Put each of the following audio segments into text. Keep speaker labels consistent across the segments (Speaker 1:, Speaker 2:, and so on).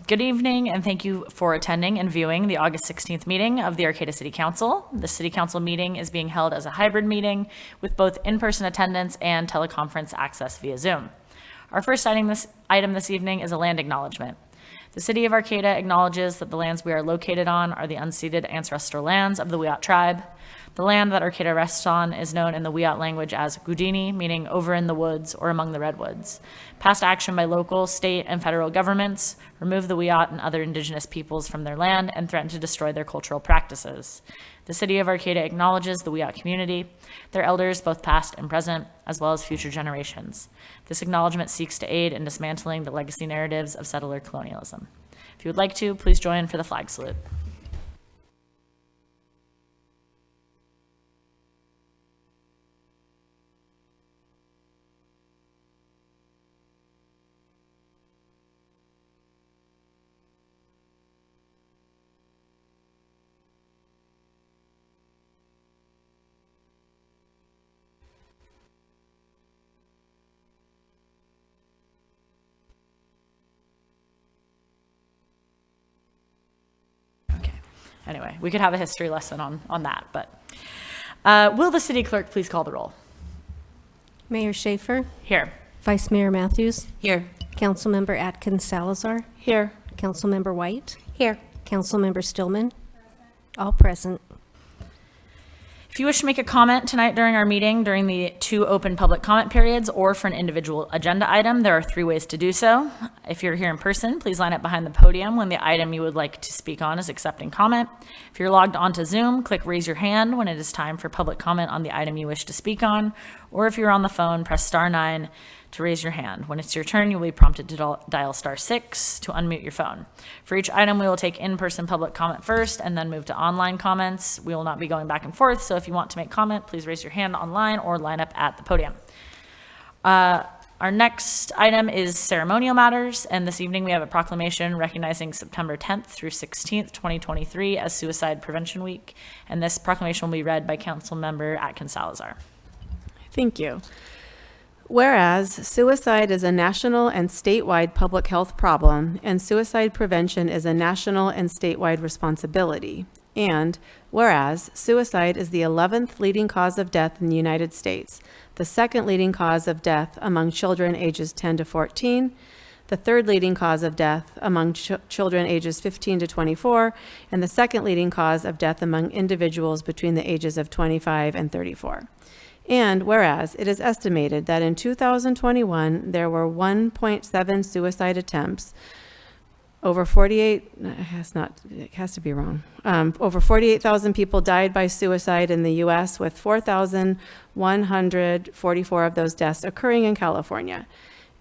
Speaker 1: Good evening, and thank you for attending and viewing the August 16th meeting of the Arcata City Council. The City Council meeting is being held as a hybrid meeting with both in-person attendance and teleconference access via Zoom. Our first item this evening is a land acknowledgement. The City of Arcata acknowledges that the lands we are located on are the unceded ancestral lands of the Wiyot tribe. The land that Arcata rests on is known in the Wiyot language as Gudini, meaning over in the woods or among the redwoods. Past action by local, state, and federal governments remove the Wiyot and other indigenous peoples from their land and threaten to destroy their cultural practices. The City of Arcata acknowledges the Wiyot community, their elders, both past and present, as well as future generations. This acknowledgement seeks to aid in dismantling the legacy narratives of settler colonialism. If you would like to, please join for the flag salute. Anyway, we could have a history lesson on that, but will the city clerk please call the roll?
Speaker 2: Mayor Schaefer?
Speaker 1: Here.
Speaker 2: Vice Mayor Matthews?
Speaker 1: Here.
Speaker 2: Councilmember Atkins Salazar?
Speaker 1: Here.
Speaker 2: Councilmember White?
Speaker 3: Here.
Speaker 2: Councilmember Stillman? All present.
Speaker 1: If you wish to make a comment tonight during our meeting, during the 2 open public comment periods, or for an individual agenda item, there are 3 ways to do so. If you're here in person, please line up behind the podium when the item you would like to speak on is accepting comment. If you're logged onto Zoom, click raise your hand when it is time for public comment on the item you wish to speak on, or if you're on the phone, press *9 to raise your hand. When it's your turn, you'll be prompted to dial *6 to unmute your phone. For each item, we will take in-person public comment first and then move to online comments. We will not be going back and forth, so if you want to make comment, please raise your hand online or line up at the podium. Our next item is ceremonial matters, and this evening we have a proclamation recognizing September 10th through 16th, 2023 as Suicide Prevention Week, and this proclamation will be read by Councilmember Atkins Salazar.
Speaker 3: Thank you. Whereas suicide is a national and statewide public health problem, and suicide prevention is a national and statewide responsibility. And whereas suicide is the 11th leading cause of death in the United States, the 2nd leading cause of death among children ages 10 to 14, the 3rd leading cause of death among children ages 15 to 24, and the 2nd leading cause of death among individuals between the ages of 25 and 34. And whereas it is estimated that in 2021, there were 1.7 suicide attempts, over 48,000 people died by suicide in the U.S., with 4,144 of those deaths occurring in California.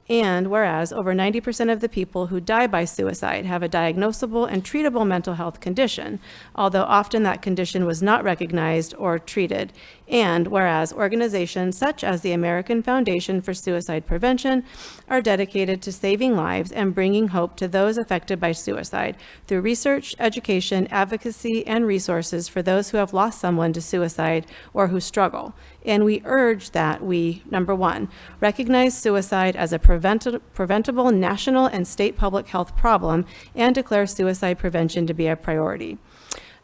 Speaker 3: And whereas over 90% of the people who die by suicide have a diagnosable and treatable mental health condition, although often that condition was not recognized or treated. And whereas organizations such as the American Foundation for Suicide Prevention are dedicated to saving lives and bringing hope to those affected by suicide through research, education, advocacy, and resources for those who have lost someone to suicide or who struggle. And we urge that we, number 1, recognize suicide as a preventable national and state public health problem and declare suicide prevention to be a priority.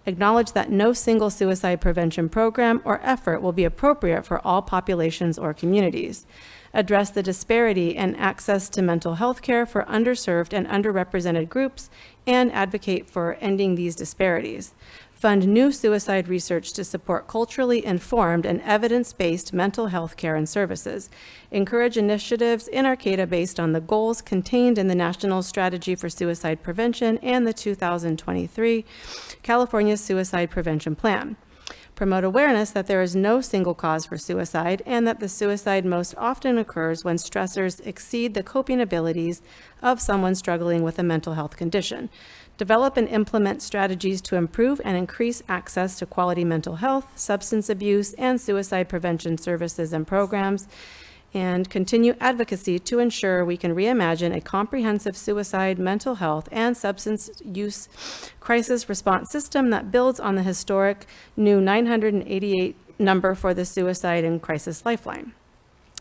Speaker 3: Acknowledge that no single suicide prevention program or effort will be appropriate for all populations or communities. Address the disparity in access to mental health care for underserved and underrepresented groups and advocate for ending these disparities. Fund new suicide research to support culturally informed and evidence-based mental health care and services. Encourage initiatives in Arcata based on the goals contained in the National Strategy for Suicide Prevention and the 2023 California Suicide Prevention Plan. Promote awareness that there is no single cause for suicide and that the suicide most often occurs when stressors exceed the coping abilities of someone struggling with a mental health condition. Develop and implement strategies to improve and increase access to quality mental health, substance abuse, and suicide prevention services and programs, and continue advocacy to ensure we can reimagine a comprehensive suicide, mental health, and substance use crisis response system that builds on the historic new 988 number for the Suicide and Crisis Lifeline.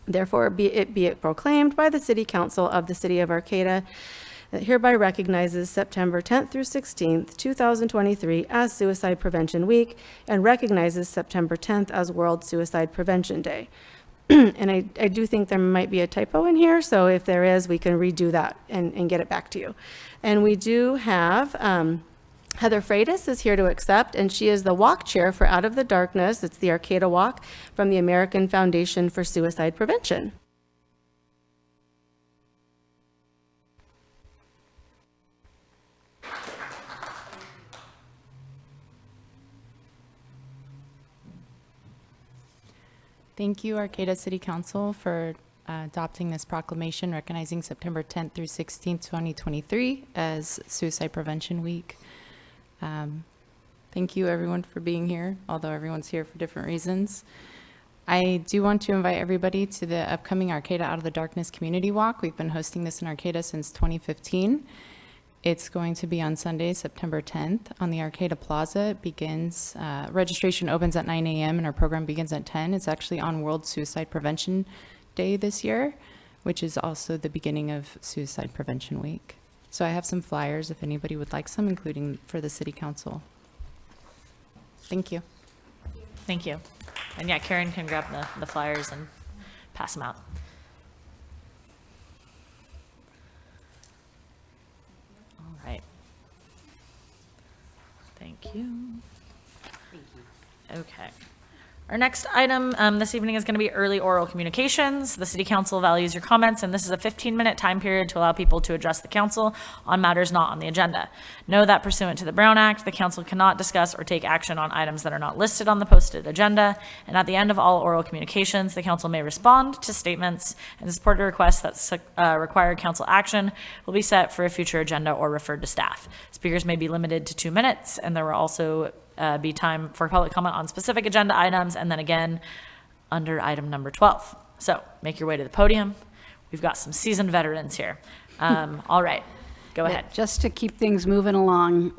Speaker 3: Therefore, be it proclaimed by the City Council of the City of Arcata It hereby recognizes September 10th through 16th, 2023 as Suicide Prevention Week and recognizes September 10th as World Suicide Prevention Day. And I do think there might be a typo in here, so if there is, we can redo that and get it back to you. And we do have Heather Freitas is here to accept, and she is the walk chair for Out of the Darkness. It's the Arcata Walk from the American Foundation for Suicide Prevention.
Speaker 4: Thank you, Arcata City Council, for adopting this proclamation recognizing September 10th through 16th, 2023 as Suicide Prevention Week. Thank you, everyone, for being here, although everyone's here for different reasons. I do want to invite everybody to the upcoming Arcata Out of the Darkness Community Walk. We've been hosting this in Arcata since 2015. It's going to be on Sunday, September 10th on the Arcata Plaza. It begins, registration opens at 9 a.m. and our program begins at 10. It's actually on World Suicide Prevention Day this year, which is also the beginning of Suicide Prevention Week. So I have some flyers if anybody would like some, including for the City Council. Thank you.
Speaker 1: Thank you. And yeah, Karen can grab the flyers and pass them out. All right. Thank you. Okay. Our next item this evening is going to be early oral communications. The City Council values your comments, and this is a 15-minute time period to allow people to address the council on matters not on the agenda. Know that pursuant to the Brown Act, the council cannot discuss or take action on items that are not listed on the posted agenda, and at the end of all oral communications, the council may respond to statements and support a request that require council action will be set for a future agenda or referred to staff. Speakers may be limited to 2 minutes, and there will also be time for public comment on specific agenda items, and then again under item number 12. So make your way to the podium. We've got some seasoned veterans here. All right, go ahead.
Speaker 5: Just to keep things moving along,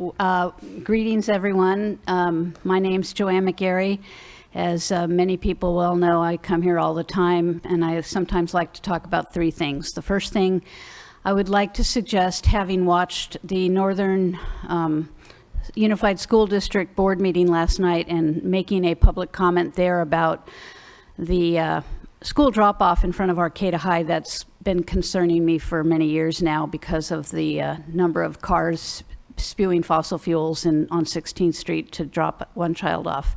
Speaker 5: greetings everyone. My name's Joanne McGarry. As many people well know, I come here all the time, and I sometimes like to talk about 3 things. The first thing I would like to suggest, having watched the Northern Unified School District Board meeting last night and making a public comment there about the school drop-off in front of Arcata High, that's been concerning me for many years now because of the number of cars spewing fossil fuels on 16th Street to drop one child off.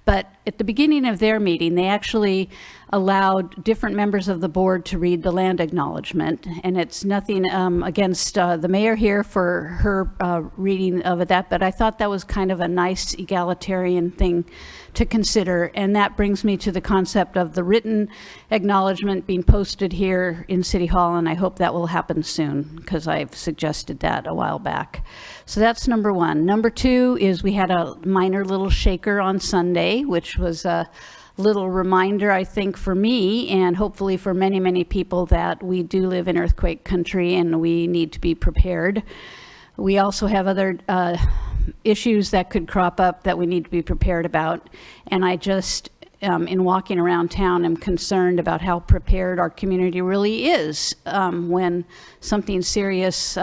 Speaker 5: But at the beginning of their meeting, they actually allowed different members of the board to read the land acknowledgement, and it's nothing against the mayor here for her reading of that, but I thought that was kind of a nice egalitarian thing to consider, and that brings me to the concept of the written acknowledgement being posted here in City Hall, and I hope that will happen soon because I've suggested that a while back. So that's number 1. Number 2 is we had a minor little shaker on Sunday, which was a little reminder, I think, for me and hopefully for many, many people that we do live in earthquake country and we need to be prepared. We also have other issues that could crop up that we need to be prepared about. And I just, in walking around town, am concerned about how prepared our community really is when something serious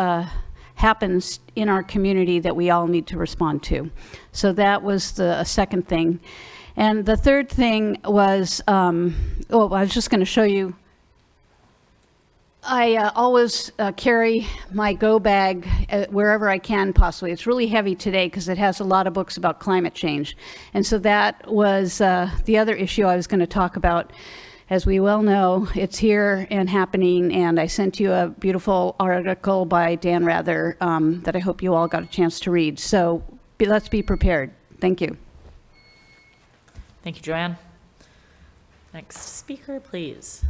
Speaker 5: happens in our community that we all need to respond to. So that was the second thing. And the third thing was, I was just going to show you. I always carry my go bag wherever I can possibly. It's really heavy today because it has a lot of books about climate change. And so that was the other issue I was going to talk about. As we well know, it's here and happening, and I sent you a beautiful article by Dan Rather that I hope you all got a chance to read. So let's be prepared. Thank you.
Speaker 1: Thank you, Joanne. Next speaker, please.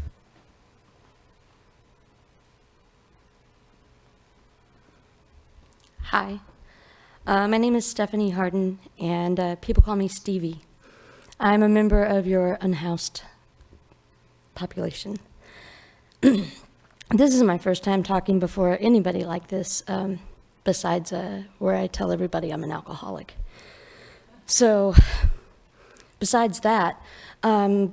Speaker 6: Hi, my name is Stephanie Harden, and people call me Stevie. I'm a member of your unhoused population. This is my first time talking before anybody like this, besides where I tell everybody I'm an alcoholic. So, besides that, I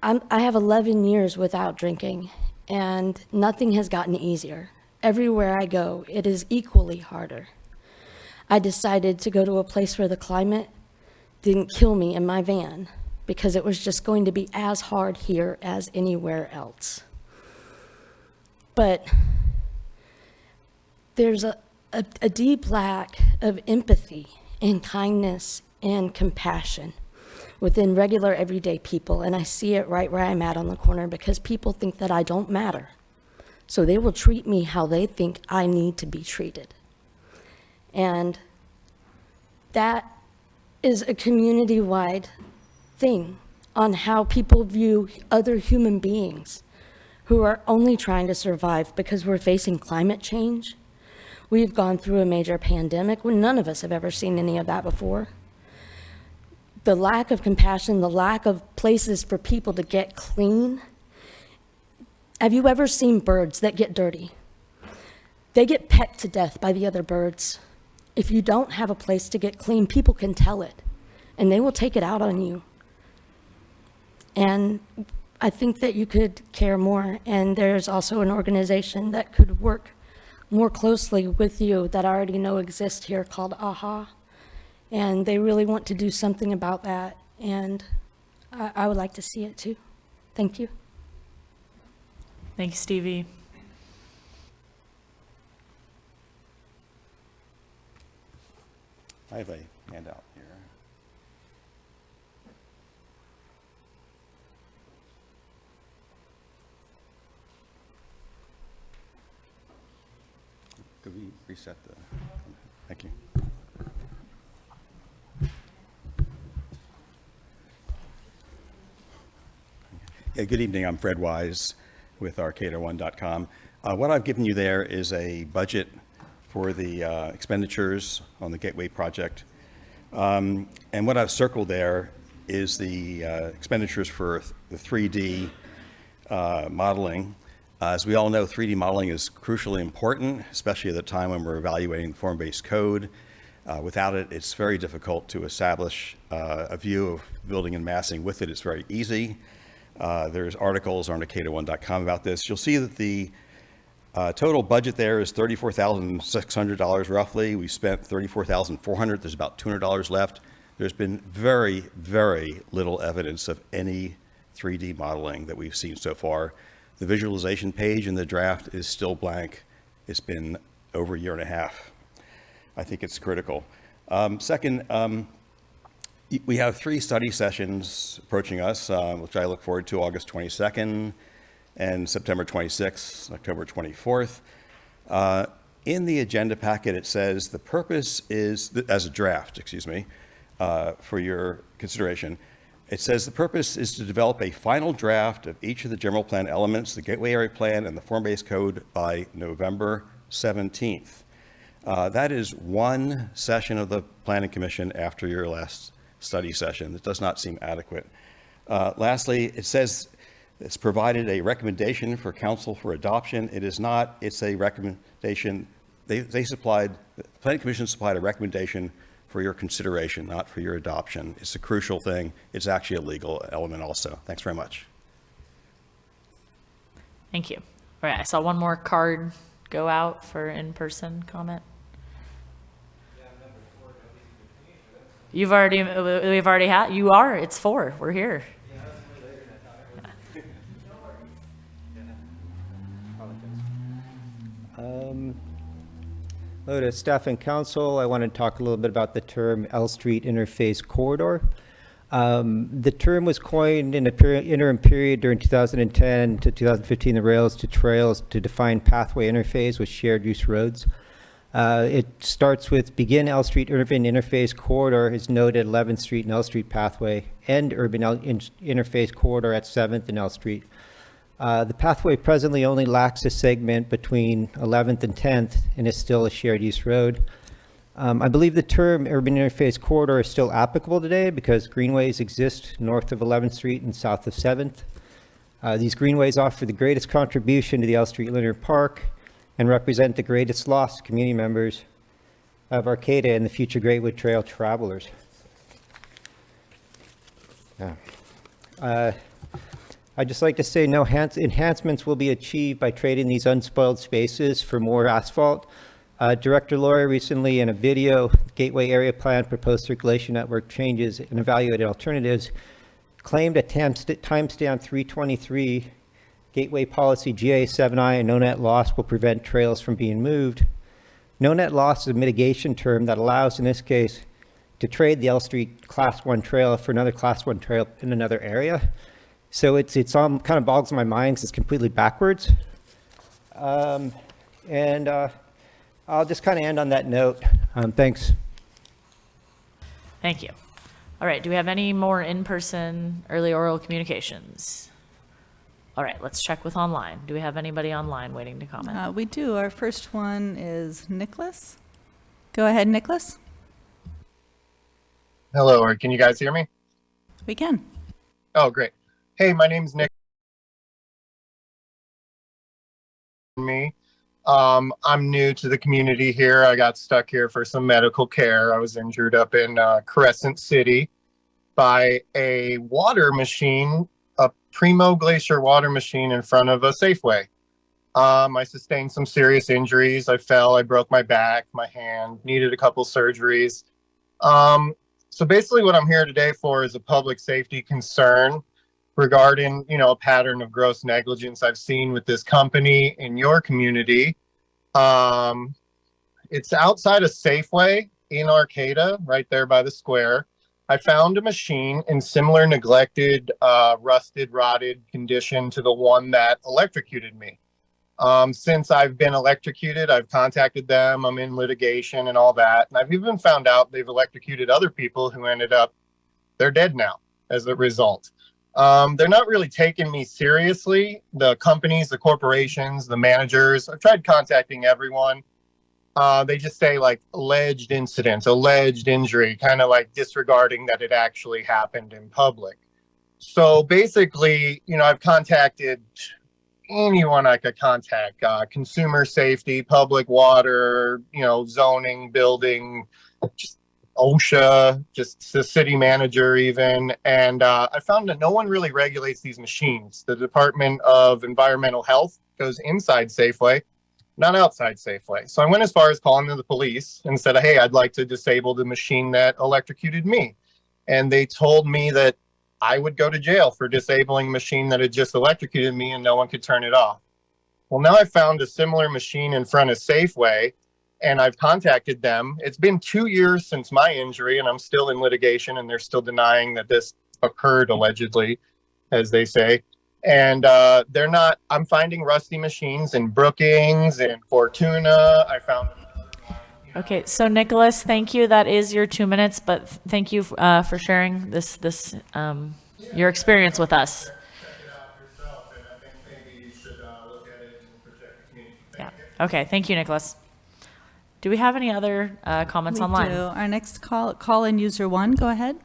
Speaker 6: have 11 years without drinking, and nothing has gotten easier. everywhere I go, it is equally harder. I decided to go to a place where the climate didn't kill me in my van because it was just going to be as hard here as anywhere else. But there's a deep lack of empathy and kindness and compassion within regular everyday people, and I see it right where I'm at on the corner because people think that I don't matter. So they will treat me how they think I need to be treated. And that is a community-wide thing on how people view other human beings who are only trying to survive because we're facing climate change. We've gone through a major pandemic when none of us have ever seen any of that before. The lack of compassion, the lack of places for people to get clean. Have you ever seen birds that get dirty? They get pecked to death by the other birds. If you don't have a place to get clean, people can tell it, and they will take it out on you. And I think that you could care more, and there's also an organization that could work more closely with you that I already know exists here called AHA, and they really want to do something about that, and I would like to see it too. Thank you.
Speaker 1: Thank you, Stevie.
Speaker 7: I have a handout here. Could we reset the, thank you. Yeah, good evening, I'm Fred Wise with Arcata1.com. What I've given you there is a budget for the expenditures on the Gateway project. And what I've circled there is the expenditures for the 3D modeling. As we all know, 3D modeling is crucially important, especially at the time when we're evaluating the form-based code. Without it, it's very difficult to establish a view of building and massing. With it, it's very easy. There's articles on Arcata1.com about this. You'll see that the total budget there is $34,600 roughly. We spent $34,400. There's about $200 left. There's been very, very little evidence of any 3D modeling that we've seen so far. The visualization page in the draft is still blank. It's been over a year and a half. I think it's critical. Second, we have 3 study sessions approaching us, which I look forward to, August 22nd and September 26th, October 24th. In the agenda packet, it says the purpose is, as a draft, excuse me, for your consideration, it says the purpose is to develop a final draft of each of the general plan elements, the Gateway Area Plan and the form-based code by November 17th. That is one session of the Planning Commission after your last study session. That does not seem adequate. Lastly, it says it's provided a recommendation for council for adoption. It is not, it's a recommendation. They supplied, the Planning Commission supplied a recommendation for your consideration, not for your adoption. It's a crucial thing. It's actually a legal element also. Thanks very much.
Speaker 1: Thank you. All right, I saw one more card go out for in-person comment. We've already had, you are, it's 4, we're here.
Speaker 8: Hello to staff and council. I want to talk a little bit about the term L Street Interface Corridor. The term was coined in an interim period during 2010 to 2015, the rails to trails to define pathway interface with shared use roads. It starts with begin L Street Urban Interface Corridor is noted 11th Street and L Street Pathway, end Urban Interface Corridor at 7th and L Street. The pathway presently only lacks a segment between 11th and 10th and is still a shared use road. I believe the term urban interface corridor is still applicable today because greenways exist north of 11th Street and south of 7th. These greenways offer the greatest contribution to the L Street Linear Park and represent the greatest loss to community members of Arcata and the future Greatwood Trail travelers. I'd just like to say no enhancements will be achieved by trading these unspoiled spaces for more asphalt. Director Laura recently in a video, Gateway Area Plan proposed circulation network changes and evaluated alternatives, claimed at timestamp 323, Gateway Policy GA7I and no net loss will prevent trails from being moved. No net loss is a mitigation term that allows, in this case, to trade the L Street Class 1 trail for another Class 1 trail in another area. So it's kind of boggles my mind because it's completely backwards. I'll just kind of end on that note. Thanks.
Speaker 1: Thank you. All right, do we have any more in-person early oral communications? All right, let's check with online. Do we have anybody online waiting to comment?
Speaker 9: We do. Our first one is Nicholas. Go ahead, Nicholas.
Speaker 10: Hello, or can you guys hear me?
Speaker 9: We can.
Speaker 10: Oh, great. Hey, my name's Nick. I'm new to the community here. I got stuck here for some medical care. I was injured up in Crescent City by a water machine, a Primo Glacier water machine in front of a Safeway. I sustained some serious injuries. I fell, I broke my back, my hand, needed a couple surgeries. So basically what I'm here today for is a public safety concern regarding, a pattern of gross negligence I've seen with this company in your community. It's outside of Safeway in Arcata, right there by the square. I found a machine in similar neglected, rusted, rotted condition to the one that electrocuted me. Since I've been electrocuted, I've contacted them. I'm in litigation and all that. And I've even found out they've electrocuted other people who they're dead now as a result. They're not really taking me seriously. The companies, the corporations, the managers, I've tried contacting everyone. They just say like alleged incident, alleged injury, kind of like disregarding that it actually happened in public. So basically, I've contacted anyone I could contact, consumer safety, public water, zoning, building, just OSHA, just the city manager even. And I found that no one really regulates these machines. The Department of Environmental Health goes inside Safeway, not outside Safeway. So I went as far as calling the police and said, hey, I'd like to disable the machine that electrocuted me. And they told me that I would go to jail for disabling a machine that had just electrocuted me and no one could turn it off. Well, now I found a similar machine in front of Safeway and I've contacted them. It's been 2 years since my injury and I'm still in litigation and they're still denying that this occurred allegedly, as they say. And I'm finding rusty machines in Brookings and Fortuna. I found
Speaker 1: Okay, so Nicholas, thank you. That is your 2 minutes, but thank you for sharing your experience with us. Yeah. Okay, thank you, Nicholas. Do we have any other comments online?
Speaker 9: We do. Our next call-in user 1, go ahead.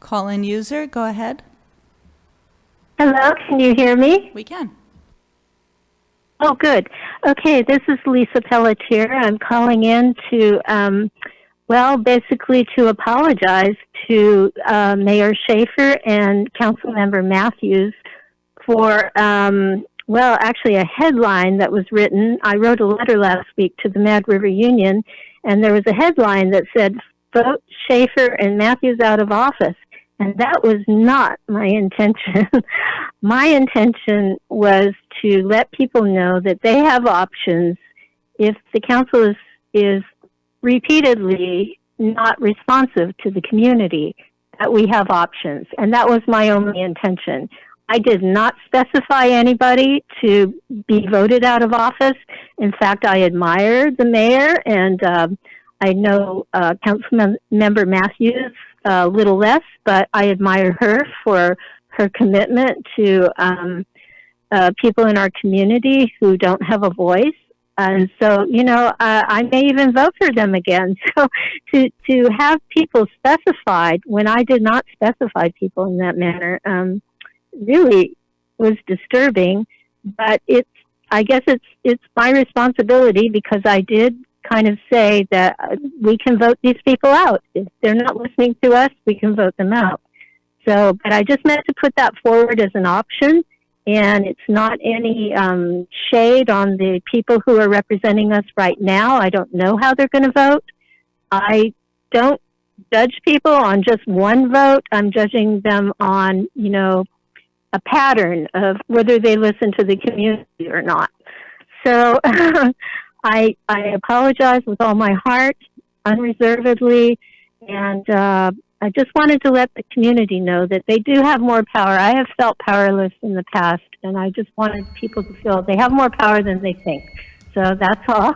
Speaker 9: Call-in user, go ahead.
Speaker 11: Hello, can you hear me?
Speaker 9: We can.
Speaker 11: Oh, good. Okay, this is Lisa Pelletier. I'm calling in to, basically to apologize to Mayor Schaefer and Councilmember Matthews for, actually a headline that was written. I wrote a letter last week to the Mad River Union, and there was a headline that said, "Vote Schaefer and Matthews out of office." And that was not my intention. My intention was to let people know that they have options if the council is repeatedly not responsive to the community, that we have options. And that was my only intention. I did not specify anybody to be voted out of office. In fact, I admire the mayor, and I know Councilmember Matthews a little less, but I admire her for her commitment to people in our community who don't have a voice. And so, I may even vote for them again. So to have people specified when I did not specify people in that manner really was disturbing. But I guess it's my responsibility because I did kind of say that we can vote these people out. If they're not listening to us, we can vote them out. So, but I just meant to put that forward as an option, and it's not any shade on the people who are representing us right now. I don't know how they're going to vote. I don't judge people on just one vote. I'm judging them on, you know, a pattern of whether they listen to the community or not. So I apologize with all my heart, unreservedly, and I just wanted to let the community know that they do have more power. I have felt powerless in the past, and I just wanted people to feel they have more power than they think. So that's all.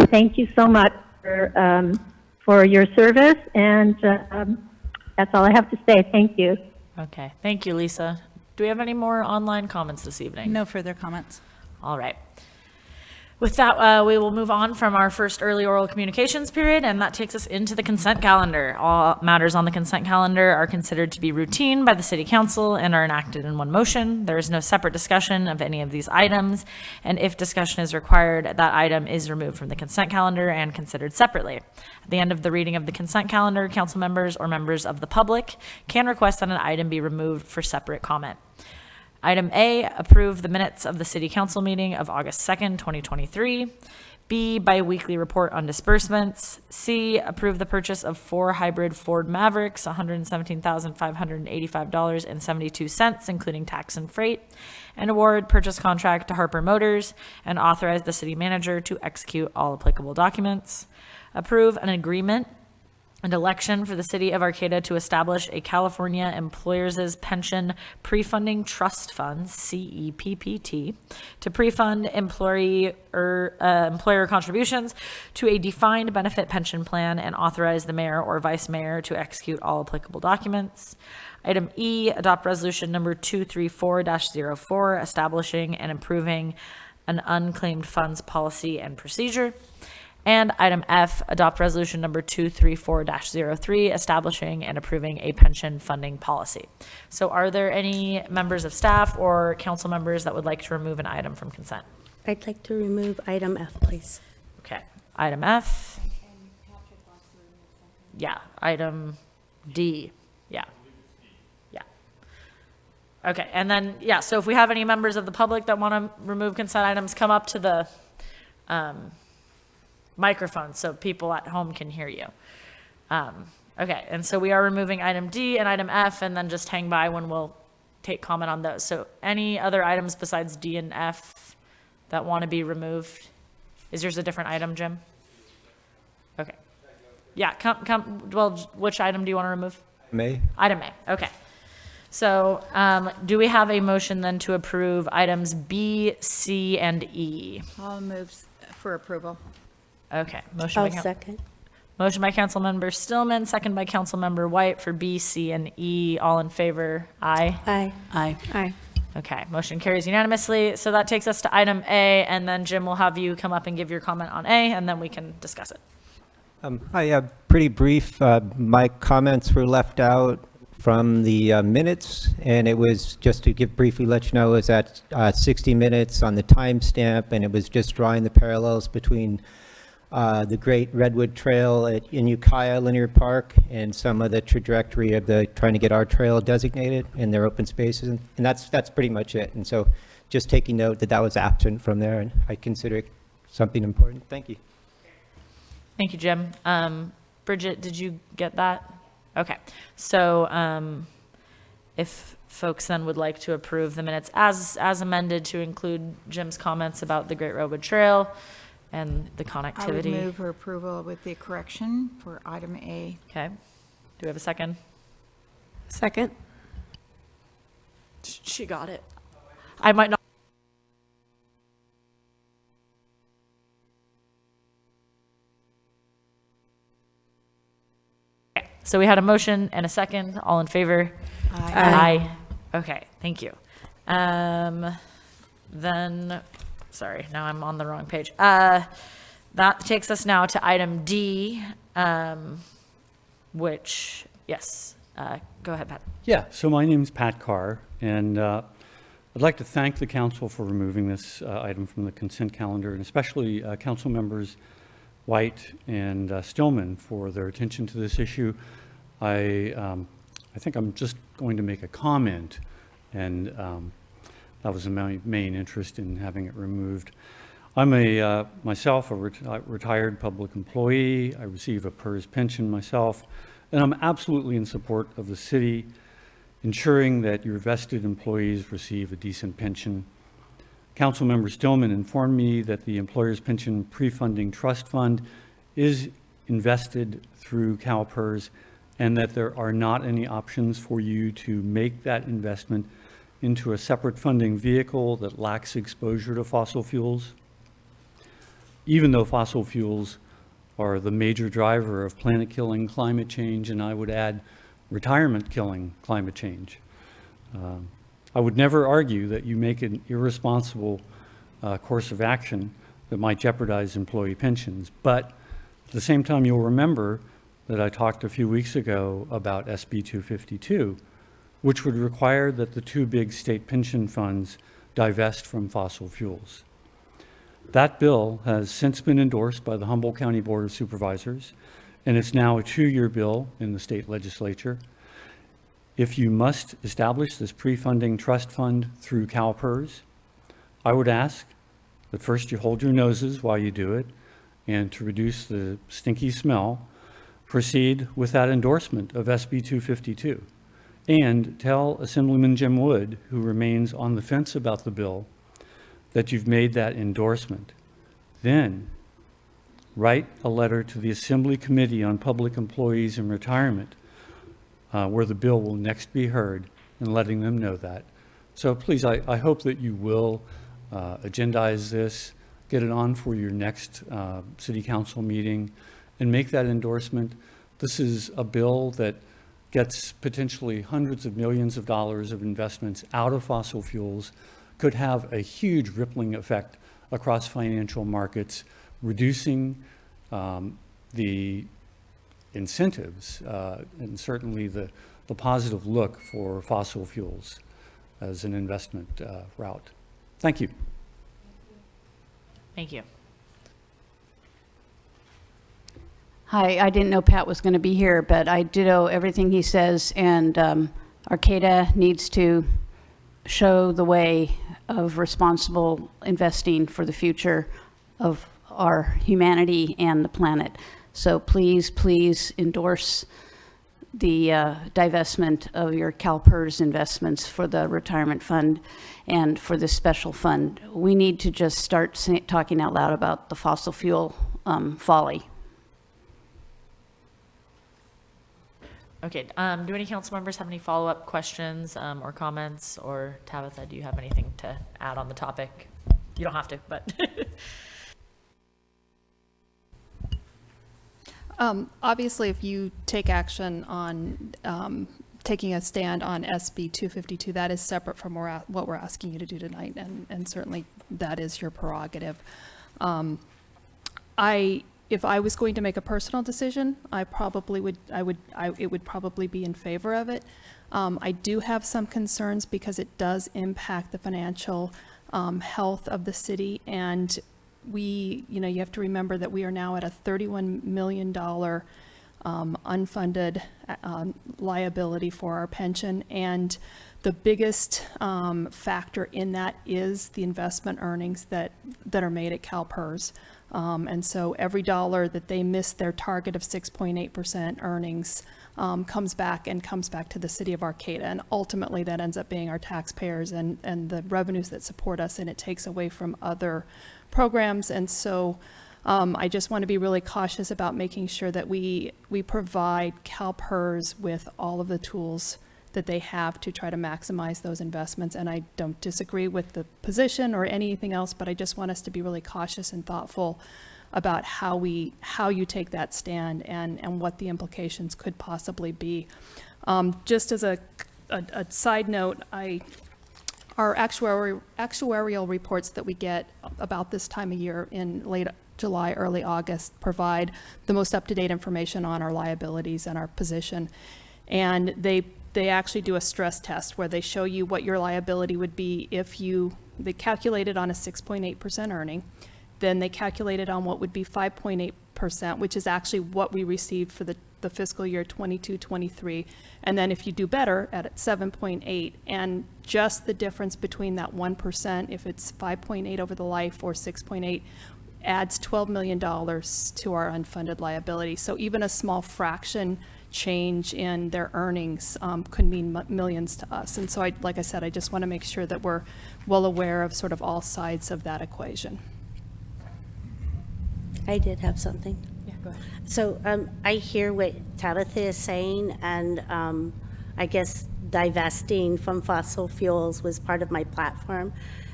Speaker 11: Thank you so much for your service, and that's all I have to say. Thank you.
Speaker 1: Okay, thank you, Lisa. Do we have any more online comments this evening?
Speaker 9: No further comments.
Speaker 1: All right. With that, we will move on from our first early oral communications period, and that takes us into the consent calendar. All matters on the consent calendar are considered to be routine by the City Council and are enacted in one motion. There is no separate discussion of any of these items, and if discussion is required, that item is removed from the consent calendar and considered separately. At the end of the reading of the consent calendar, council members or members of the public can request that an item be removed for separate comment. Item A, approve the minutes of the City Council meeting of August 2nd, 2023. B, biweekly report on disbursements. C, approve the purchase of 4 hybrid Ford Mavericks, $117,585.72, including tax and freight, and award purchase contract to Harper Motors, and authorize the city manager to execute all applicable documents. Approve an agreement and election for the City of Arcata to establish a California Employers' Pension Pre-Funding Trust Fund, CEPPT, to pre-fund employer contributions to a defined benefit pension plan and authorize the mayor or vice mayor to execute all applicable documents. Item E, adopt resolution number 234-04, establishing and improving an unclaimed funds policy and procedure. And item F, adopt resolution number 234-03, establishing and approving a pension funding policy. So are there any members of staff or council members that would like to remove an item from consent?
Speaker 6: I'd like to remove item F, please.
Speaker 1: Okay, item F. Yeah, item D, yeah. Yeah. Okay, and then, yeah, so if we have any members of the public that want to remove consent items, come up to the microphone so people at home can hear you. Okay, and so we are removing item D and item F, and then just hang by when we'll take comment on those. So any other items besides D and F that want to be removed? Is yours a different item, Jim? Okay. Yeah, well, which item do you want to remove?
Speaker 8: May.
Speaker 1: Item A, okay. So do we have a motion then to approve items B, C, and E?
Speaker 9: I'll move for approval.
Speaker 1: Okay, motion by
Speaker 6: second.
Speaker 1: Motion by Councilmember Stillman, second by Councilmember White for B, C, and E. All in favor? Aye.
Speaker 6: Aye.
Speaker 5: Aye.
Speaker 3: Aye.
Speaker 1: Okay, motion carries unanimously. So that takes us to item A, and then Jim will have you come up and give your comment on A, and then we can discuss it.
Speaker 8: Hi, pretty brief. My comments were left out from the minutes, and it was just to briefly let you know, it was at 60 minutes on the timestamp, and it was just drawing the parallels between the Great Redwood Trail in Ukiah Linear Park and some of the trajectory of trying to get our trail designated in their open spaces, and that's pretty much it. And so just taking note that was absent from there, and I consider it something important. Thank you.
Speaker 1: Thank you, Jim. Bridget, did you get that? Okay, so if folks then would like to approve the minutes as amended to include Jim's comments about the Great Redwood Trail and the connectivity.
Speaker 9: I would move for approval with the correction for item A.
Speaker 1: Okay, do we have a second?
Speaker 3: Second.
Speaker 1: She got it. I might not. Okay, so we had a motion and a second. All in favor?
Speaker 9: Aye.
Speaker 1: Aye. Okay, thank you. Then, sorry, now I'm on the wrong page. That takes us now to item D, which, yes, go ahead, Pat.
Speaker 12: Yeah, so my name's Pat Carr, and I'd like to thank the council for removing this item from the consent calendar, and especially council members White and Stillman for their attention to this issue. I think I'm just going to make a comment, and that was my main interest in having it removed. I'm myself a retired public employee. I receive a PERS pension myself, and I'm absolutely in support of the city ensuring that your vested employees receive a decent pension. Councilmember Stillman informed me that the Employers Pension Pre-Funding Trust Fund is invested through CalPERS and that there are not any options for you to make that investment into a separate funding vehicle that lacks exposure to fossil fuels. Even though fossil fuels are the major driver of planet-killing climate change, and I would add retirement-killing climate change. I would never argue that you make an irresponsible course of action that might jeopardize employee pensions, but at the same time, you'll remember that I talked a few weeks ago about SB 252, which would require that the two big state pension funds divest from fossil fuels. That bill has since been endorsed by the Humboldt County Board of Supervisors, and it's now a 2-year bill in the state legislature. If you must establish this pre-funding trust fund through CalPERS, I would ask that first you hold your noses while you do it, and to reduce the stinky smell, proceed with that endorsement of SB 252. And tell Assemblyman Jim Wood, who remains on the fence about the bill, that you've made that endorsement. Then write a letter to the Assembly Committee on Public Employees and Retirement, where the bill will next be heard, and letting them know that. So please, I hope that you will agendize this, get it on for your next city council meeting, and make that endorsement. This is a bill that gets potentially hundreds of millions of dollars of investments out of fossil fuels, could have a huge rippling effect across financial markets, reducing the incentives and certainly the positive look for fossil fuels as an investment route. Thank you.
Speaker 1: Thank you.
Speaker 5: Hi, I didn't know Pat was going to be here, but I ditto everything he says, and Arcata needs to show the way of responsible investing for the future of our humanity and the planet. So please, please endorse the divestment of your CalPERS investments for the retirement fund and for this special fund. We need to just start talking out loud about the fossil fuel folly.
Speaker 1: Okay, do any council members have any follow-up questions or comments? Or Tabitha, do you have anything to add on the topic? You don't have to, but.
Speaker 13: Obviously, if you take action on taking a stand on SB 252, that is separate from what we're asking you to do tonight, and certainly that is your prerogative. If I was going to make a personal decision, it would probably be in favor of it. I do have some concerns because it does impact the financial health of the city, and you have to remember that we are now at a $31 million unfunded liability for our pension, and the biggest factor in that is the investment earnings that are made at CalPERS. And so every dollar that they miss their target of 6.8% earnings comes back to the city of Arcata. And ultimately that ends up being our taxpayers and the revenues that support us, and it takes away from other programs. And so I just want to be really cautious about making sure that we provide CalPERS with all of the tools that they have to try to maximize those investments. And I don't disagree with the position or anything else, but I just want us to be really cautious and thoughtful about how you take that stand and what the implications could possibly be. Just as a side note, our actuarial reports that we get about this time of year in late July, early August provide the most up-to-date information on our liabilities and our position. And they actually do a stress test where they show you what your liability would be if they calculate it on a 6.8% earning. Then they calculate it on what would be 5.8 which is actually what we received for the fiscal year 22-23. And then if you do better at 7.8, and just the difference between that 1%, if it's 5.8 over the life or 6.8, adds $12 million to our unfunded liability. So even a small fraction change in their earnings could mean millions to us. And so, like I said, I just want to make sure that we're well aware of sort of all sides of that equation.
Speaker 14: I did have something.
Speaker 13: Yeah, go ahead.
Speaker 14: So I hear what Tabitha is saying, and I guess divesting from fossil fuels was part of my platform.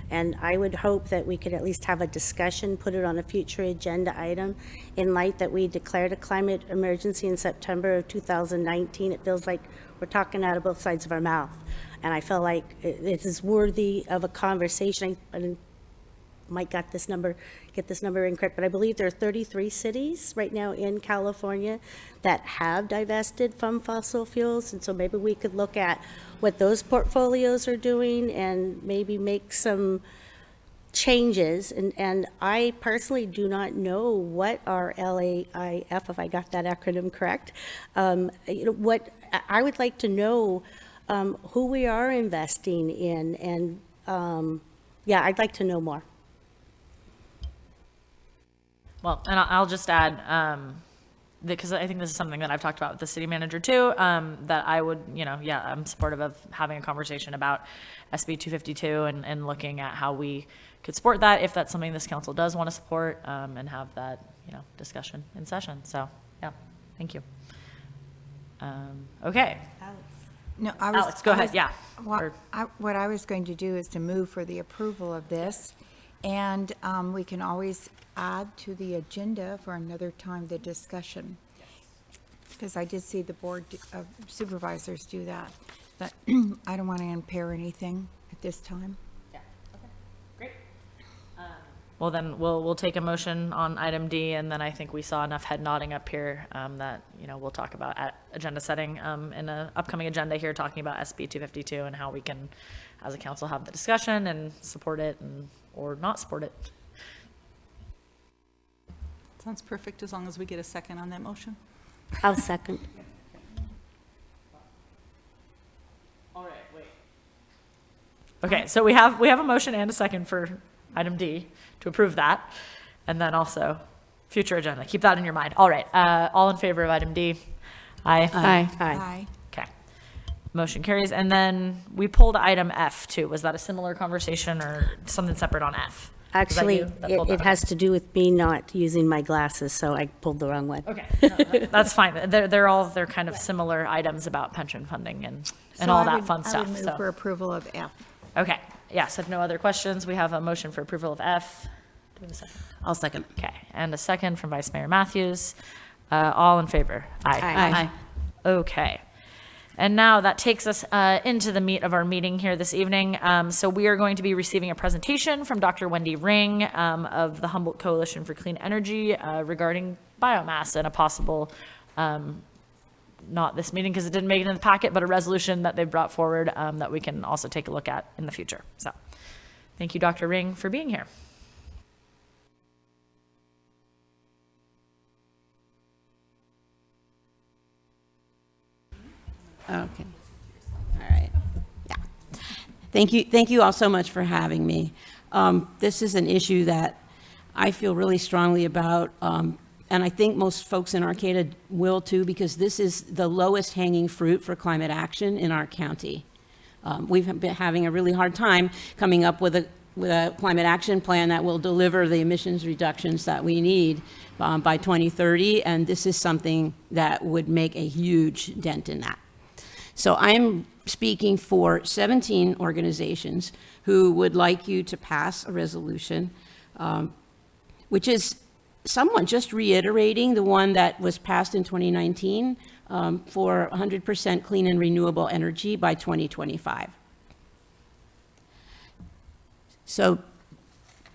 Speaker 14: And I would hope that we could at least have a discussion, put it on a future agenda item. In light that we declared a climate emergency in September of 2019, it feels like we're talking out of both sides of our mouth. And I feel like it is worthy of a conversation. I might get this number incorrect, but I believe there are 33 cities right now in California that have divested from fossil fuels. And so maybe we could look at what those portfolios are doing and maybe make some changes. And I personally do not know what our LAIF, if I got that acronym correct, what I would like to know who we are investing in. And yeah, I'd like to know more.
Speaker 1: Well, and I'll just add, because I think this is something that I've talked about with the city manager too, that I would, I'm supportive of having a conversation about SB 252 and looking at how we could support that if that's something this council does want to support, and have that, discussion in session. So, yeah, thank you. Okay.
Speaker 15: No,
Speaker 1: Alex, go ahead. Yeah.
Speaker 15: What I was going to do is to move for the approval of this, and we can always add to the agenda for another time the discussion. Because I did see the board of supervisors do that, but I don't want to impair anything at this time.
Speaker 1: Yeah. Okay. Great. Well, then we'll take a motion on item D, and then I think we saw enough head nodding up here that we'll talk about at agenda setting in an upcoming agenda here, talking about SB 252 and how we can, as a council, have the discussion and support it or not support it.
Speaker 9: Sounds perfect, as long as we get a second on that motion.
Speaker 14: I'll second.
Speaker 1: All right, wait. Okay, so we have a motion and a second for item D to approve that, and then also future agenda. Keep that in your mind. All right, all in favor of item D? Aye.
Speaker 3: Aye.
Speaker 15: Aye.
Speaker 1: Okay. Motion carries. And then we pulled item F too. Was that a similar conversation or something separate on F?
Speaker 14: Actually, it has to do with me not using my glasses, so I pulled the wrong one.
Speaker 1: Okay, no, that's fine. They're kind of similar items about pension funding and all that fun stuff.
Speaker 15: I would move for approval of F.
Speaker 1: Okay, yes, if no other questions, we have a motion for approval of F. Do we have a second?
Speaker 5: I'll second.
Speaker 1: Okay, and a second from Vice Mayor Matthews. All in favor? Aye.
Speaker 5: Aye.
Speaker 1: Okay. And now that takes us into the meat of our meeting here this evening. So we are going to be receiving a presentation from Dr. Wendy Ring of the Humboldt Coalition for Clean Energy regarding biomass and a possible, not this meeting because it didn't make it in the packet, but a resolution that they've brought forward that we can also take a look at in the future. So thank you, Dr. Ring, for being here.
Speaker 16: Okay. All right. Yeah. Thank you all so much for having me. This is an issue that I feel really strongly about, and I think most folks in Arcata will too, because this is the lowest hanging fruit for climate action in our county. We've been having a really hard time coming up with a climate action plan that will deliver the emissions reductions that we need by 2030, and this is something that would make a huge dent in that. So I'm speaking for 17 organizations who would like you to pass a resolution, which is somewhat just reiterating the one that was passed in 2019 for 100% clean and renewable energy by 2025. So,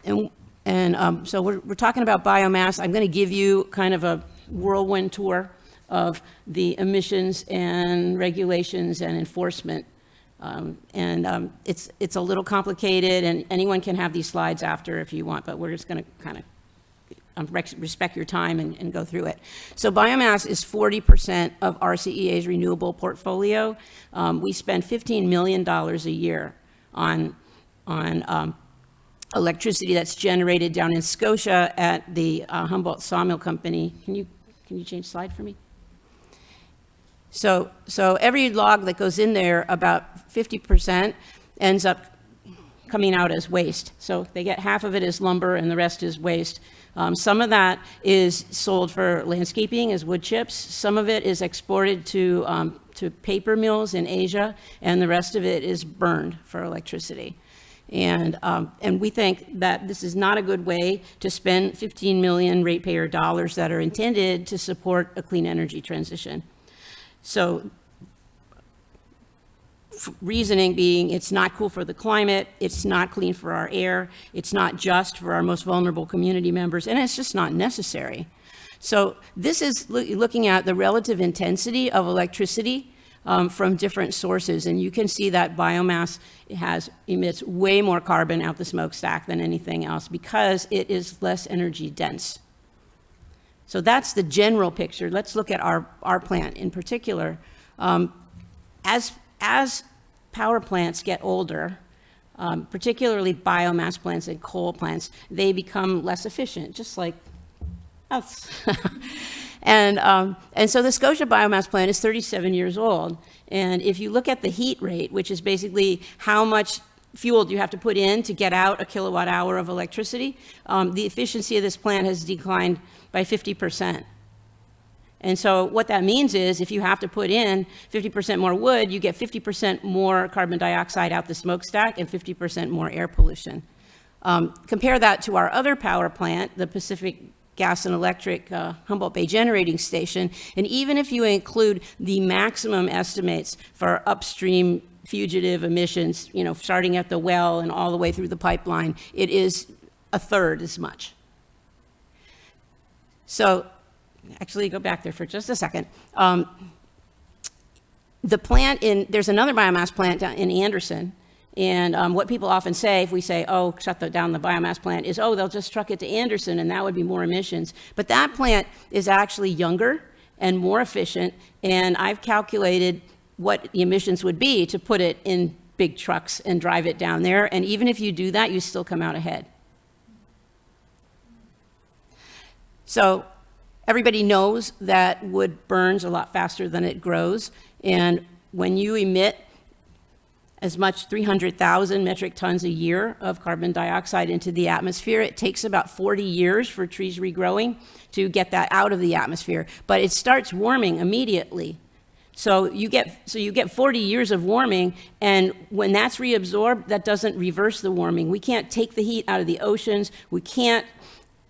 Speaker 16: so we're talking about biomass. I'm going to give you kind of a whirlwind tour of the emissions and regulations and enforcement. It's a little complicated, and anyone can have these slides after if you want, but we're just going to kind of respect your time and go through it. So biomass is 40% of RCEA's renewable portfolio. We spend $15 million a year on electricity that's generated down in Scotia at the Humboldt Sawmill Company. Can you change slide for me? So every log that goes in there, about 50% ends up coming out as waste. So they get half of it as lumber and the rest is waste. Some of that is sold for landscaping as wood chips. Some of it is exported to paper mills in Asia, and the rest of it is burned for electricity. And we think that this is not a good way to spend 15 million ratepayer dollars that are intended to support a clean energy transition. So reasoning being, it's not cool for the climate, it's not clean for our air, it's not just for our most vulnerable community members, and it's just not necessary. So this is looking at the relative intensity of electricity from different sources, and you can see that biomass emits way more carbon out the smokestack than anything else because it is less energy dense. So that's the general picture. Let's look at our plant in particular. As power plants get older, particularly biomass plants and coal plants, they become less efficient, just like us. And so the Scotia biomass plant is 37 years old. And if you look at the heat rate, which is basically how much fuel do you have to put in to get out a kilowatt hour of electricity, the efficiency of this plant has declined by 50%. And so what that means is if you have to put in 50% more wood, you get 50% more carbon dioxide out the smokestack and 50% more air pollution. Compare that to our other power plant, the Pacific Gas and Electric Humboldt Bay Generating Station, and even if you include the maximum estimates for upstream fugitive emissions, starting at the well and all the way through the pipeline, it is a third as much. So actually go back there for just a second. The plant there's another biomass plant down in Anderson, and what people often say if we say, oh, shut down the biomass plant is, oh, they'll just truck it to Anderson and that would be more emissions. But that plant is actually younger and more efficient, and I've calculated what the emissions would be to put it in big trucks and drive it down there, and even if you do that, you still come out ahead. So everybody knows that wood burns a lot faster than it grows, and when you emit as much 300,000 metric tons a year of carbon dioxide into the atmosphere, it takes about 40 years for trees regrowing to get that out of the atmosphere, but it starts warming immediately. So you get 40 years of warming, and when that's reabsorbed, that doesn't reverse the warming. We can't take the heat out of the oceans. We can't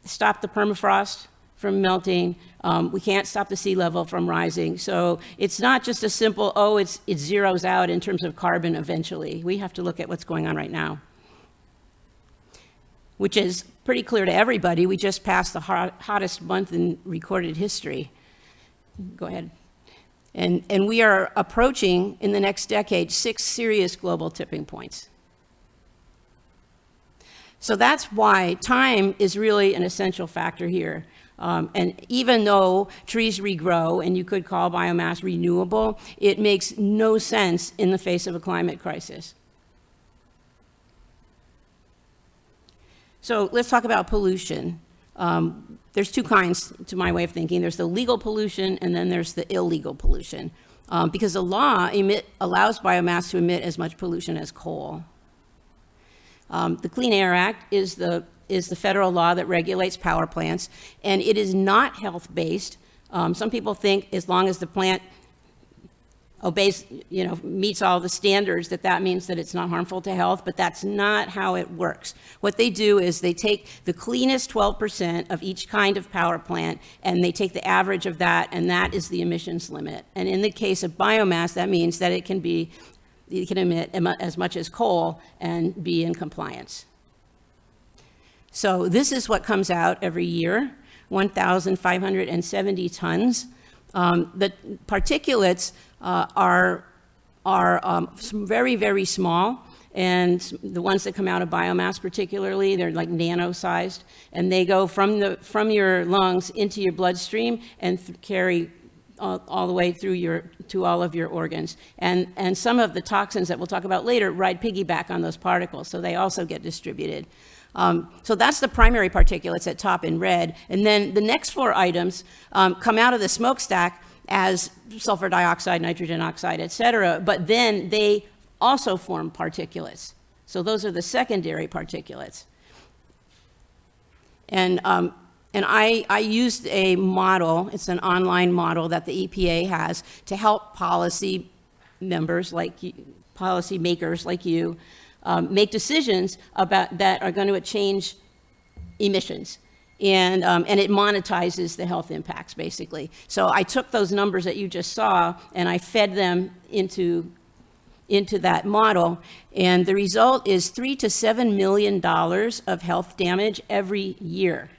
Speaker 16: stop the permafrost from melting. We can't stop the sea level from rising. So it's not just a simple, oh, it zeroes out in terms of carbon eventually. We have to look at what's going on right now, which is pretty clear to everybody. We just passed the hottest month in recorded history. Go ahead. And we are approaching, in the next decade, 6 serious global tipping points. So that's why time is really an essential factor here. And even though trees regrow and you could call biomass renewable, it makes no sense in the face of a climate crisis. So let's talk about pollution. There's two kinds, to my way of thinking. There's the legal pollution, and then there's the illegal pollution. Because the law allows biomass to emit as much pollution as coal. The Clean Air Act is the federal law that regulates power plants, and it is not health-based. Some people think as long as the plant obeys, meets all the standards, that means that it's not harmful to health, but that's not how it works. What they do is they take the cleanest 12% of each kind of power plant, and they take the average of that, and that is the emissions limit. And in the case of biomass, that means that it can emit as much as coal and be in compliance. So this is what comes out every year, 1,570 tons. The particulates are very, very small, and the ones that come out of biomass particularly, they're like nano-sized, and they go from your lungs into your bloodstream and carry all the way through to all of your organs. And some of the toxins that we'll talk about later ride piggyback on those particles, so they also get distributed. So that's the primary particulates at top in red. And then the next 4 items come out of the smokestack as sulfur dioxide, nitrogen oxide, et cetera, but then they also form particulates. So those are the secondary particulates. And I used a model, it's an online model that the EPA has to help policy members policy makers like you make decisions about that are going to change emissions. And it monetizes the health impacts, basically. So I took those numbers that you just saw and I fed them into that model, and the result is $3 to $7 million of health damage every year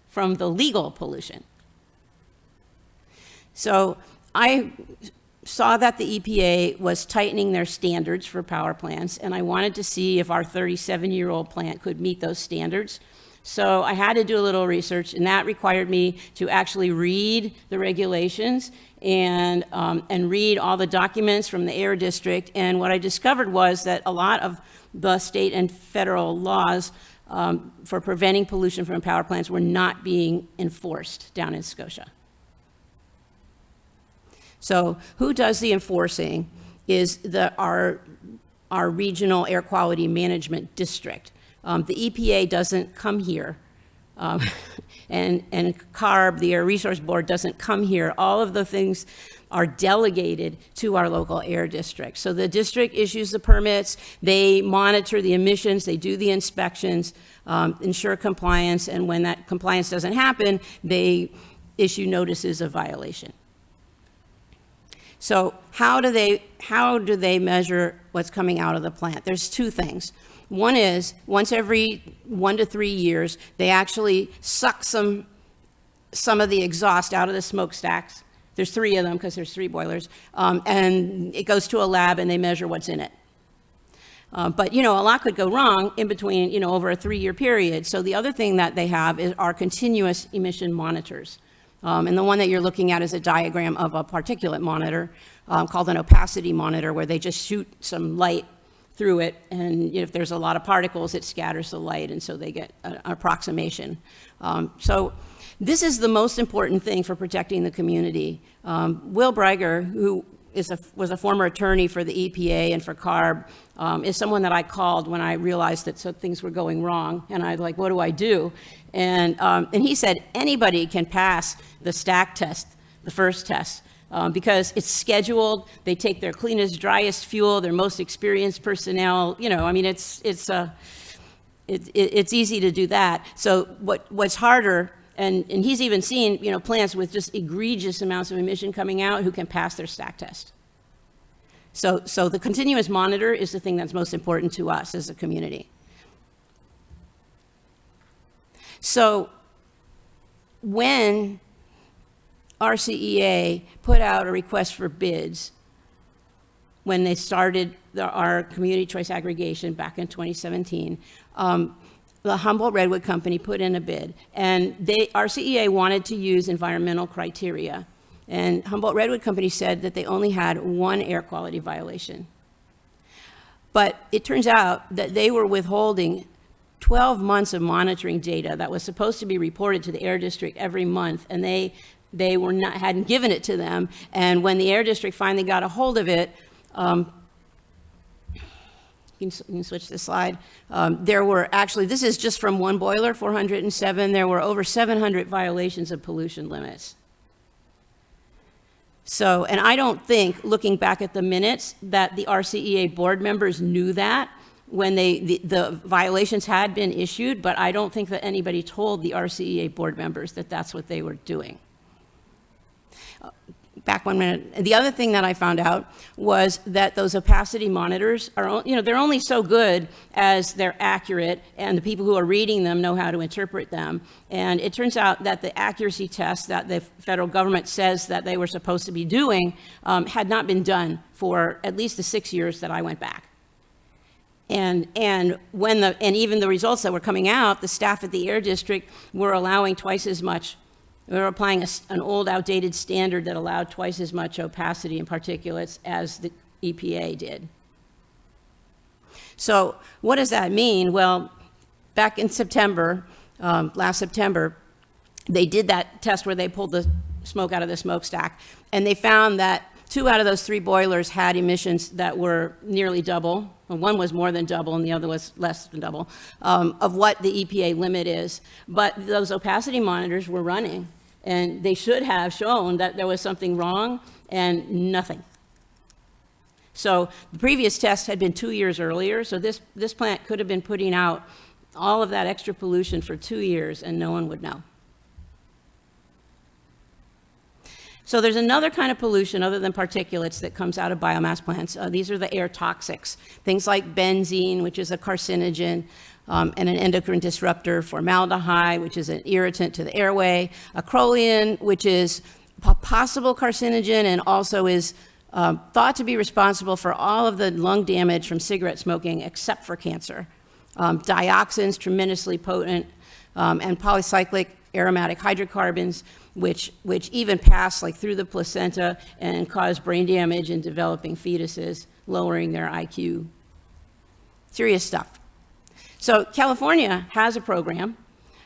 Speaker 16: from the legal pollution. So I saw that the EPA was tightening their standards for power plants, and I wanted to see if our 37-year-old plant could meet those standards. So I had to do a little research, and that required me to actually read the regulations and read all the documents from the Air District. And what I discovered was that a lot of the state and federal laws for preventing pollution from power plants were not being enforced down in Scotia. So who does the enforcing is our regional air quality management district. The EPA doesn't come here, and CARB, the Air Resource Board, doesn't come here. All of the things are delegated to our local air district. So the district issues the permits, they monitor the emissions, they do the inspections, ensure compliance, and when that compliance doesn't happen, they issue notices of violation. So how do they measure what's coming out of the plant? There's 2 things. One is, once every 1 to 3 years, they actually suck some of the exhaust out of the smokestacks. There's 3 of them because there's 3 boilers. And it goes to a lab and they measure what's in it. But, a lot could go wrong in between, over a 3-year period. So the other thing that they have are continuous emission monitors. And the one that you're looking at is a diagram of a particulate monitor called an opacity monitor, where they just shoot some light through it, and if there's a lot of particles, it scatters the light, and so they get an approximation. So this is the most important thing for protecting the community. Will Breiger, who was a former attorney for the EPA and for CARB, is someone that I called when I realized that some things were going wrong, and I was like, what do I do? And he said, anybody can pass the stack test, the first test, because it's scheduled. They take their cleanest, driest fuel, their most experienced personnel. It's easy to do that. So what's harder, and he's even seen plants with just egregious amounts of emission coming out who can pass their stack test. So the continuous monitor is the thing that's most important to us as a community. So when RCEA put out a request for bids when they started our community choice aggregation back in 2017, the Humboldt Redwood Company put in a bid, and RCEA wanted to use environmental criteria. And Humboldt Redwood Company said that they only had 1 air quality violation. But it turns out that they were withholding 12 months of monitoring data that was supposed to be reported to the Air District every month, and they hadn't given it to them. And when the Air District finally got a hold of it, you can switch the slide. There were actually, this is just from 1 boiler, 407, there were over 700 violations of pollution limits. So, and I don't think, looking back at the minutes, that the RCEA board members knew that when the violations had been issued, but I don't think that anybody told the RCEA board members that that's what they were doing. Back 1 minute. The other thing that I found out was that those opacity monitors are, they're only so good as they're accurate, and the people who are reading them know how to interpret them. And it turns out that the accuracy tests that the federal government says that they were supposed to be doing had not been done for at least the 6 years that I went back. And even the results that were coming out, the staff at the Air District were allowing twice as much. We were applying an old, outdated standard that allowed twice as much opacity and particulates as the EPA did. So what does that mean? Well, back in September, last September, they did that test where they pulled the smoke out of the smokestack, and they found that 2 out of those 3 boilers had emissions that were nearly double. Well, one was more than double and the other was less than double of what the EPA limit is. But those opacity monitors were running, and they should have shown that there was something wrong, and nothing. So the previous test had been 2 years earlier, so this plant could have been putting out all of that extra pollution for 2 years, and no one would know. So there's another kind of pollution other than particulates that comes out of biomass plants. These are the air toxics, things like benzene, which is a carcinogen and an endocrine disruptor, formaldehyde, which is an irritant to the airway, acrolein, which is a possible carcinogen and also is thought to be responsible for all of the lung damage from cigarette smoking except for cancer. Dioxins, tremendously potent, and polycyclic aromatic hydrocarbons, which even pass like through the placenta and cause brain damage in developing fetuses, lowering their IQ. Serious stuff. So California has a program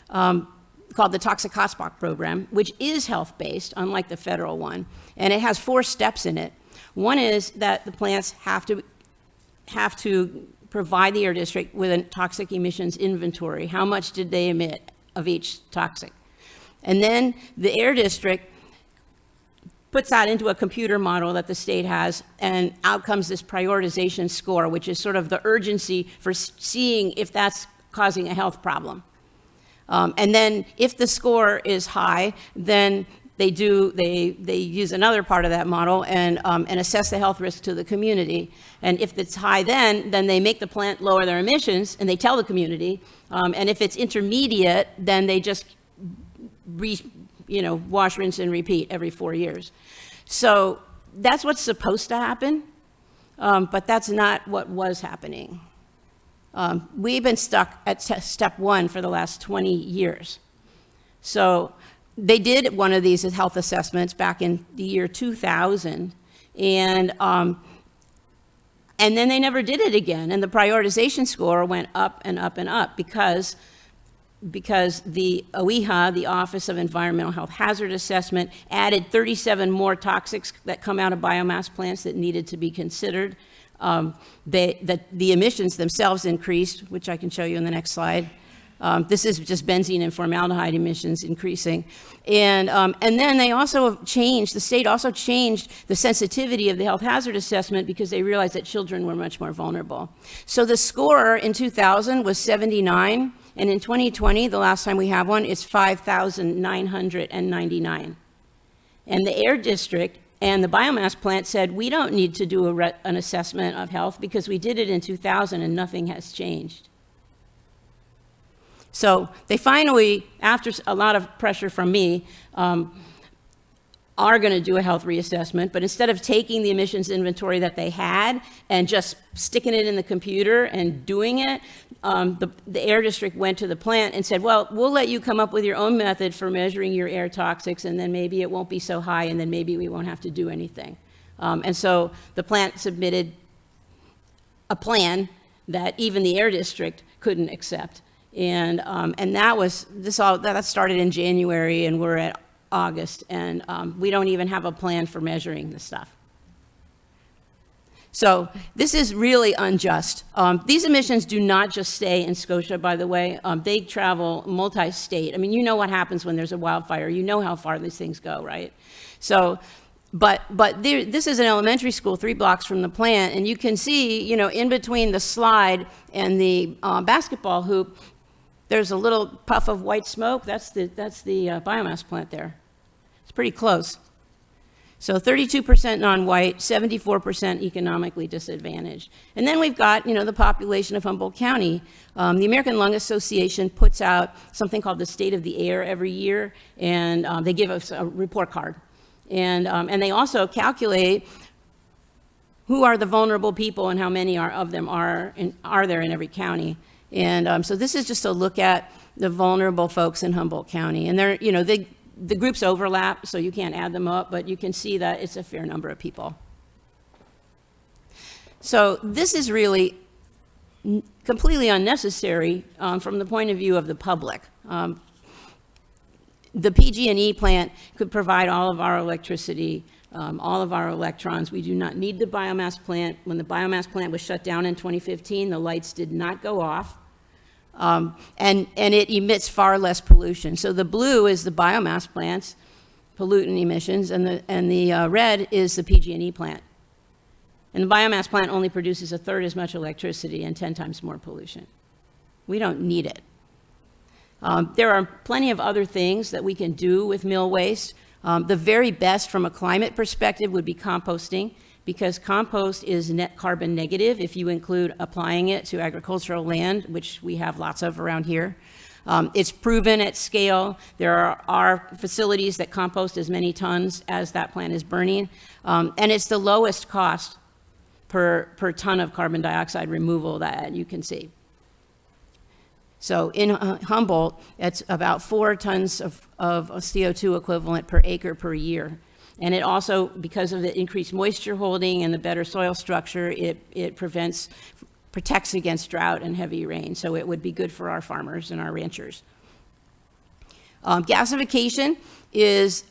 Speaker 16: called the Toxic Hotspot Program, which is health-based, unlike the federal one, and it has 4 steps in it. One is that the plants have to provide the Air District with a toxic emissions inventory. How much did they emit of each toxic? And then the Air District puts that into a computer model that the state has, and out comes this prioritization score, which is sort of the urgency for seeing if that's causing a health problem. And then if the score is high, then they use another part of that model and assess the health risk to the community. And if it's high then they make the plant lower their emissions, and they tell the community. And if it's intermediate, then they just wash, rinse, and repeat every 4 years. So that's what's supposed to happen, but that's not what was happening. We've been stuck at step 1 for the last 20 years. So they did one of these health assessments back in the year 2000, and then they never did it again, and the prioritization score went up and up and up because the OEHA, the Office of Environmental Health Hazard Assessment, added 37 more toxics that come out of biomass plants that needed to be considered. The emissions themselves increased, which I can show you in the next slide. This is just benzene and formaldehyde emissions increasing. And then they also changed, the state also changed the sensitivity of the health hazard assessment because they realized that children were much more vulnerable. So the score in 2000 was 79. And in 2020, the last time we have one, it's 5,999. And the Air District and the biomass plant said, we don't need to do an assessment of health because we did it in 2000 and nothing has changed. So they finally, after a lot of pressure from me, are going to do a health reassessment, but instead of taking the emissions inventory that they had and just sticking it in the computer and doing it, the Air District went to the plant and said, well, we'll let you come up with your own method for measuring your air toxics, and then maybe it won't be so high, and then maybe we won't have to do anything. And so the plant submitted a plan that even the Air District couldn't accept. And that started in January, and we're at August, and we don't even have a plan for measuring this stuff. So this is really unjust. These emissions do not just stay in Scotia, by the way. They travel multi-state. I mean, you know what happens when there's a wildfire. You know how far these things go, right? So, but this is an elementary school 3 blocks from the plant, and you can see, in between the slide and the basketball hoop, there's a little puff of white smoke. That's the biomass plant there. It's pretty close. So 32% non-white, 74% economically disadvantaged. And then we've got, the population of Humboldt County. The American Lung Association puts out something called the State of the Air every year, and they give us a report card. And they also calculate who are the vulnerable people and how many of them are there in every county. And so this is just a look at the vulnerable folks in Humboldt County. And they're, the groups overlap, so you can't add them up, but you can see that it's a fair number of people. So this is really completely unnecessary from the point of view of the public. The PG&E plant could provide all of our electricity, all of our electrons. We do not need the biomass plant. When the biomass plant was shut down in 2015, the lights did not go off. And it emits far less pollution. So the blue is the biomass plant's pollutant emissions, and the red is the PG&E plant. And the biomass plant only produces 1/3 as much electricity and 10 times more pollution. We don't need it. There are plenty of other things that we can do with mill waste. The very best from a climate perspective would be composting, because compost is net carbon negative if you include applying it to agricultural land, which we have lots of around here. It's proven at scale. There are facilities that compost as many tons as that plant is burning. And it's the lowest cost per ton of carbon dioxide removal that you can see. So in Humboldt, it's about 4 tons of CO2 equivalent per acre per year. And it also, because of the increased moisture holding and the better soil structure, it protects against drought and heavy rain. So it would be good for our farmers and our ranchers. Gasification is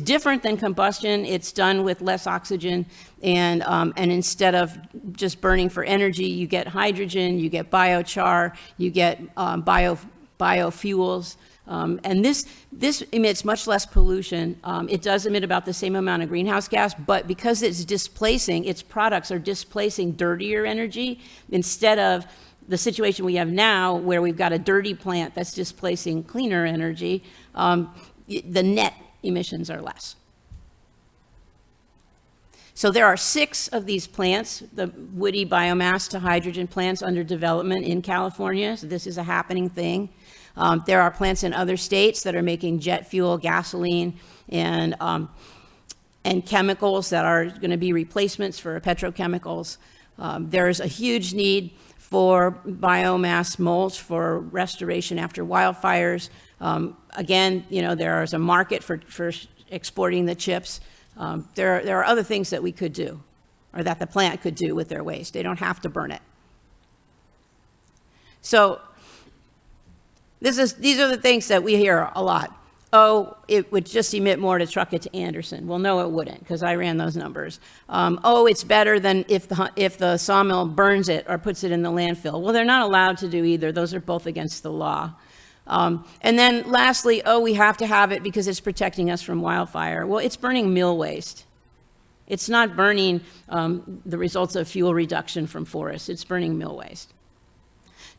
Speaker 16: different than combustion. It's done with less oxygen, and instead of just burning for energy, you get hydrogen, you get biochar, you get biofuels. And this emits much less pollution. It does emit about the same amount of greenhouse gas, but because its products are displacing dirtier energy instead of the situation we have now where we've got a dirty plant that's displacing cleaner energy, the net emissions are less. So there are 6 of these plants, the woody biomass to hydrogen plants, under development in California. So this is a happening thing. There are plants in other states that are making jet fuel, gasoline, and chemicals that are going to be replacements for petrochemicals. There's a huge need for biomass mulch for restoration after wildfires. Again, there is a market for exporting the chips. There are other things that we could do, or that the plant could do with their waste. They don't have to burn it. So these are the things that we hear a lot. Oh, it would just emit more to truck it to Anderson. Well, no, it wouldn't, because I ran those numbers. Oh, it's better than if the sawmill burns it or puts it in the landfill. Well, they're not allowed to do either. Those are both against the law. And then lastly, we have to have it because it's protecting us from wildfire. Well, it's burning mill waste. It's not burning the results of fuel reduction from forests. It's burning mill waste.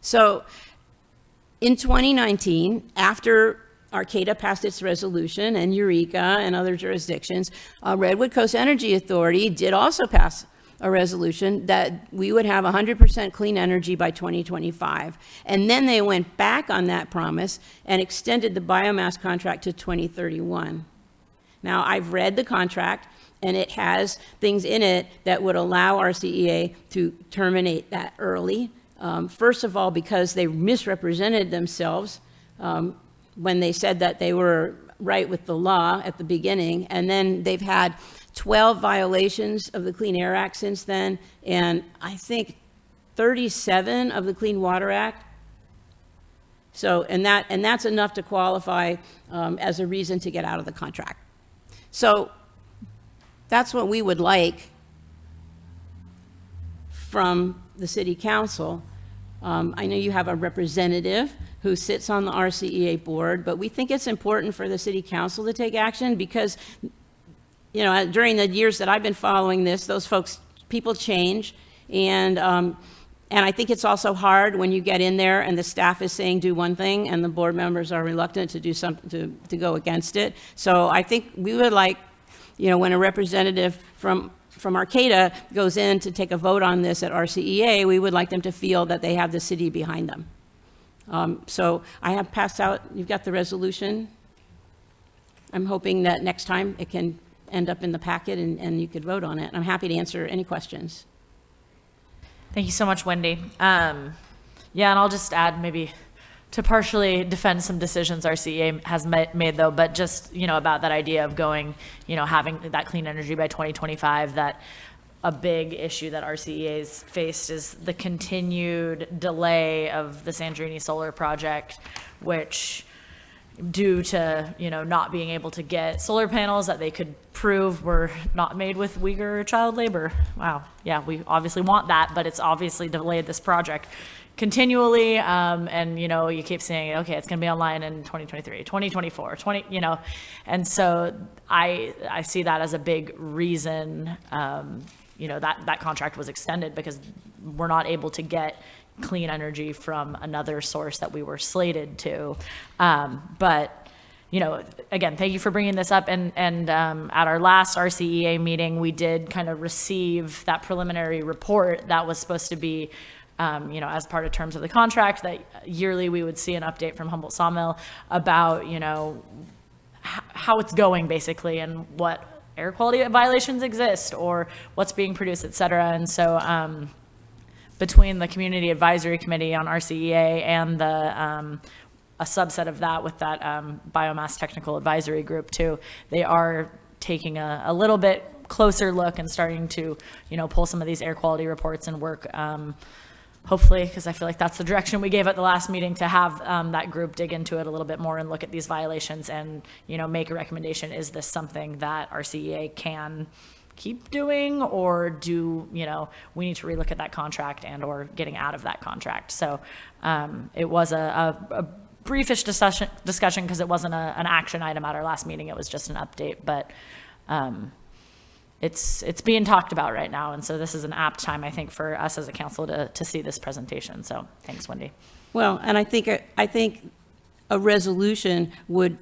Speaker 16: So in 2019, after Arcata passed its resolution, and Eureka and other jurisdictions, Redwood Coast Energy Authority did also pass a resolution that we would have 100% clean energy by 2025. And then they went back on that promise and extended the biomass contract to 2031. Now, I've read the contract, and it has things in it that would allow RCEA to terminate that early. First of all, because they misrepresented themselves when they said that they were right with the law at the beginning, and then they've had 12 violations of the Clean Air Act since then, and I think 37 of the Clean Water Act. So, and that's enough to qualify as a reason to get out of the contract. So that's what we would like from the City Council. I know you have a representative who sits on the RCEA board, but we think it's important for the City Council to take action because, during the years that I've been following this, people change, and I think it's also hard when you get in there and the staff is saying do one thing and the board members are reluctant to do something to go against it. So I think we would like, when a representative from Arcata goes in to take a vote on this at RCEA, we would like them to feel that they have the city behind them. So I have passed out, you've got the resolution. I'm hoping that next time it can end up in the packet and you could vote on it. I'm happy to answer any questions.
Speaker 1: Thank you so much, Wendy. Yeah, and I'll just add maybe to partially defend some decisions our CEA has made though, but just, about that idea of going, having that clean energy by 2025, that a big issue that our CEA's faced is the continued delay of the Sandrini Solar Project, which due to, not being able to get solar panels that they could prove were not made with Uyghur child labor. Wow. Yeah, we obviously want that, but it's obviously delayed this project continually. And, you keep saying, okay, it's going to be online in 2023, 2024, and so I see that as a big reason, that contract was extended because we're not able to get clean energy from another source that we were slated to. But, again, thank you for bringing this up. And at our last RCEA meeting, we did kind of receive that preliminary report that was supposed to be, as part of terms of the contract, that yearly we would see an update from Humboldt Sawmill about, how it's going basically and what air quality violations exist or what's being produced, et cetera. And so, between the Community Advisory Committee on RCEA and a subset of that with that Biomass Technical Advisory Group too, they are taking a little bit closer look and starting to, pull some of these air quality reports and work, hopefully, because I feel like that's the direction we gave at the last meeting, to have that group dig into it a little bit more and look at these violations and, make a recommendation. Is this something that RCEA can keep doing, or do we need to relook at that contract and or getting out of that contract? So it was a briefish discussion because it wasn't an action item at our last meeting. It was just an update, but it's being talked about right now, and so this is an apt time, I think, for us as a council to see this presentation. So thanks, Wendy.
Speaker 16: Well, and I think a resolution would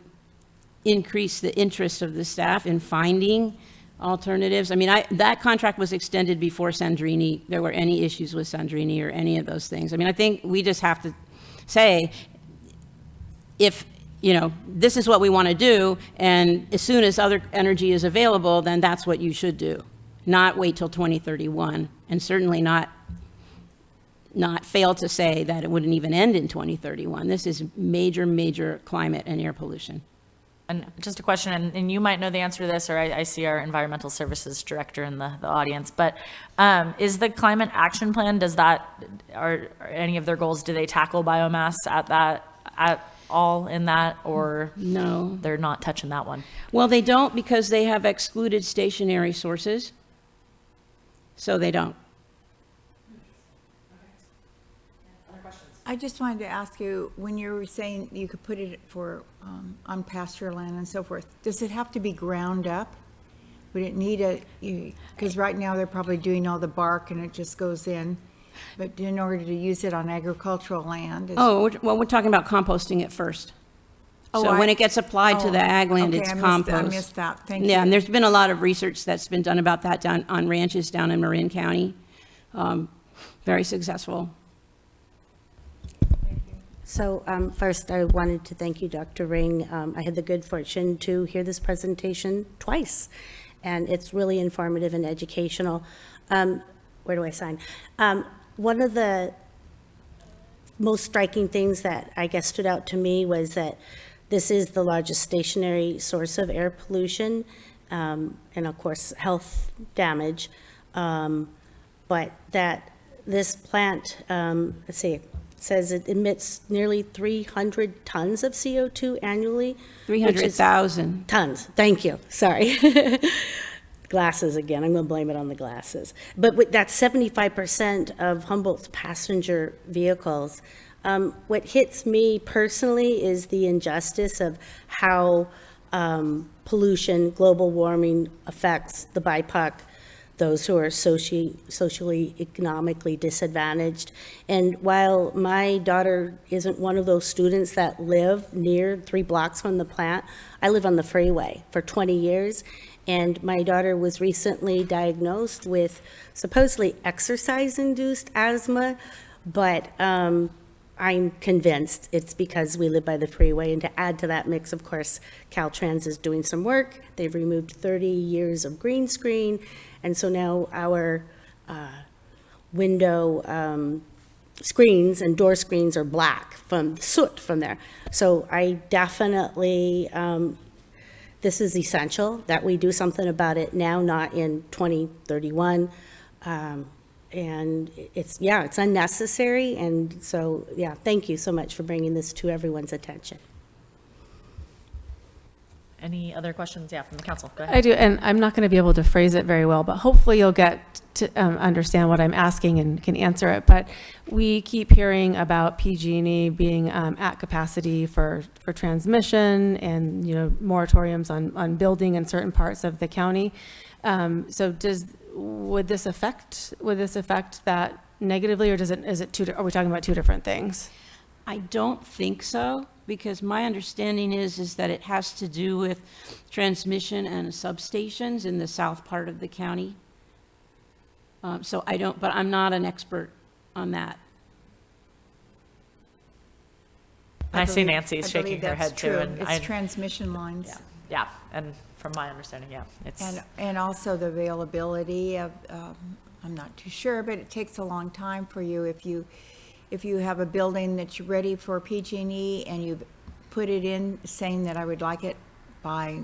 Speaker 16: increase the interest of the staff in finding alternatives. I mean, that contract was extended before Sandrini. There were any issues with Sandrini or any of those things. I mean, I think we just have to say, if, this is what we want to do, and as soon as other energy is available, then that's what you should do. Not wait till 2031, and certainly not fail to say that it wouldn't even end in 2031. This is major, major climate and air pollution.
Speaker 1: And just a question, and you might know the answer to this, or I see our environmental services director in the audience, but is the climate action plan, are any of their goals, do they tackle biomass at all in that, or
Speaker 16: no,
Speaker 1: they're not touching that one?
Speaker 16: Well, they don't, because they have excluded stationary sources, so they don't.
Speaker 15: I just wanted to ask you, when you were saying you could put it for on pasture land and so forth, does it have to be ground up? Would it need because right now they're probably doing all the bark and it just goes in, but in order to use it on agricultural land?
Speaker 16: Well, we're talking about composting it first. So when it gets applied to the ag land, it's compost.
Speaker 15: I missed that. Thank you.
Speaker 16: Yeah, and there's been a lot of research that's been done about that down on ranches down in Marin County. Very successful.
Speaker 14: So first, I wanted to thank you, Dr. Ring. I had the good fortune to hear this presentation twice, and it's really informative and educational. Where do I sign? One of the most striking things that I guess stood out to me was that this is the largest stationary source of air pollution, and of course, health damage, but that this plant, let's see, says it emits nearly 300 tons of CO2 annually.
Speaker 16: 300,000
Speaker 14: tons. Thank you. Sorry. Glasses again. I'm going to blame it on the glasses. But that's 75% of Humboldt's passenger vehicles. What hits me personally is the injustice of how pollution, global warming affects the BIPOC, those who are socially, economically disadvantaged. And while my daughter isn't one of those students that live near 3 blocks from the plant, I live on the freeway for 20 years. And my daughter was recently diagnosed with supposedly exercise-induced asthma, but I'm convinced it's because we live by the freeway. And to add to that mix, of course, Caltrans is doing some work. They've removed 30 years of green screen. And so now our window screens and door screens are black from soot from there. So I definitely, this is essential that we do something about it now, not in 2031. And it's unnecessary. And so, yeah, thank you so much for bringing this to everyone's attention.
Speaker 1: Any other questions? Yeah, from the council. Go ahead.
Speaker 3: I do, and I'm not going to be able to phrase it very well, but hopefully you'll get to understand what I'm asking and can answer it. But we keep hearing about PG&E being at capacity for transmission, and moratoriums on building in certain parts of the county. So would this affect that negatively, or are we talking about two different things?
Speaker 16: I don't think so, because my understanding is that it has to do with transmission and substations in the south part of the county. So but I'm not an expert on that.
Speaker 1: I see Nancy's shaking her head too. And
Speaker 15: it's transmission lines.
Speaker 1: Yeah, and from my understanding, it's.
Speaker 15: And also the availability of, I'm not too sure, but it takes a long time for you. If you have a building that you're ready for PG&E and you've put it in saying that I would like it by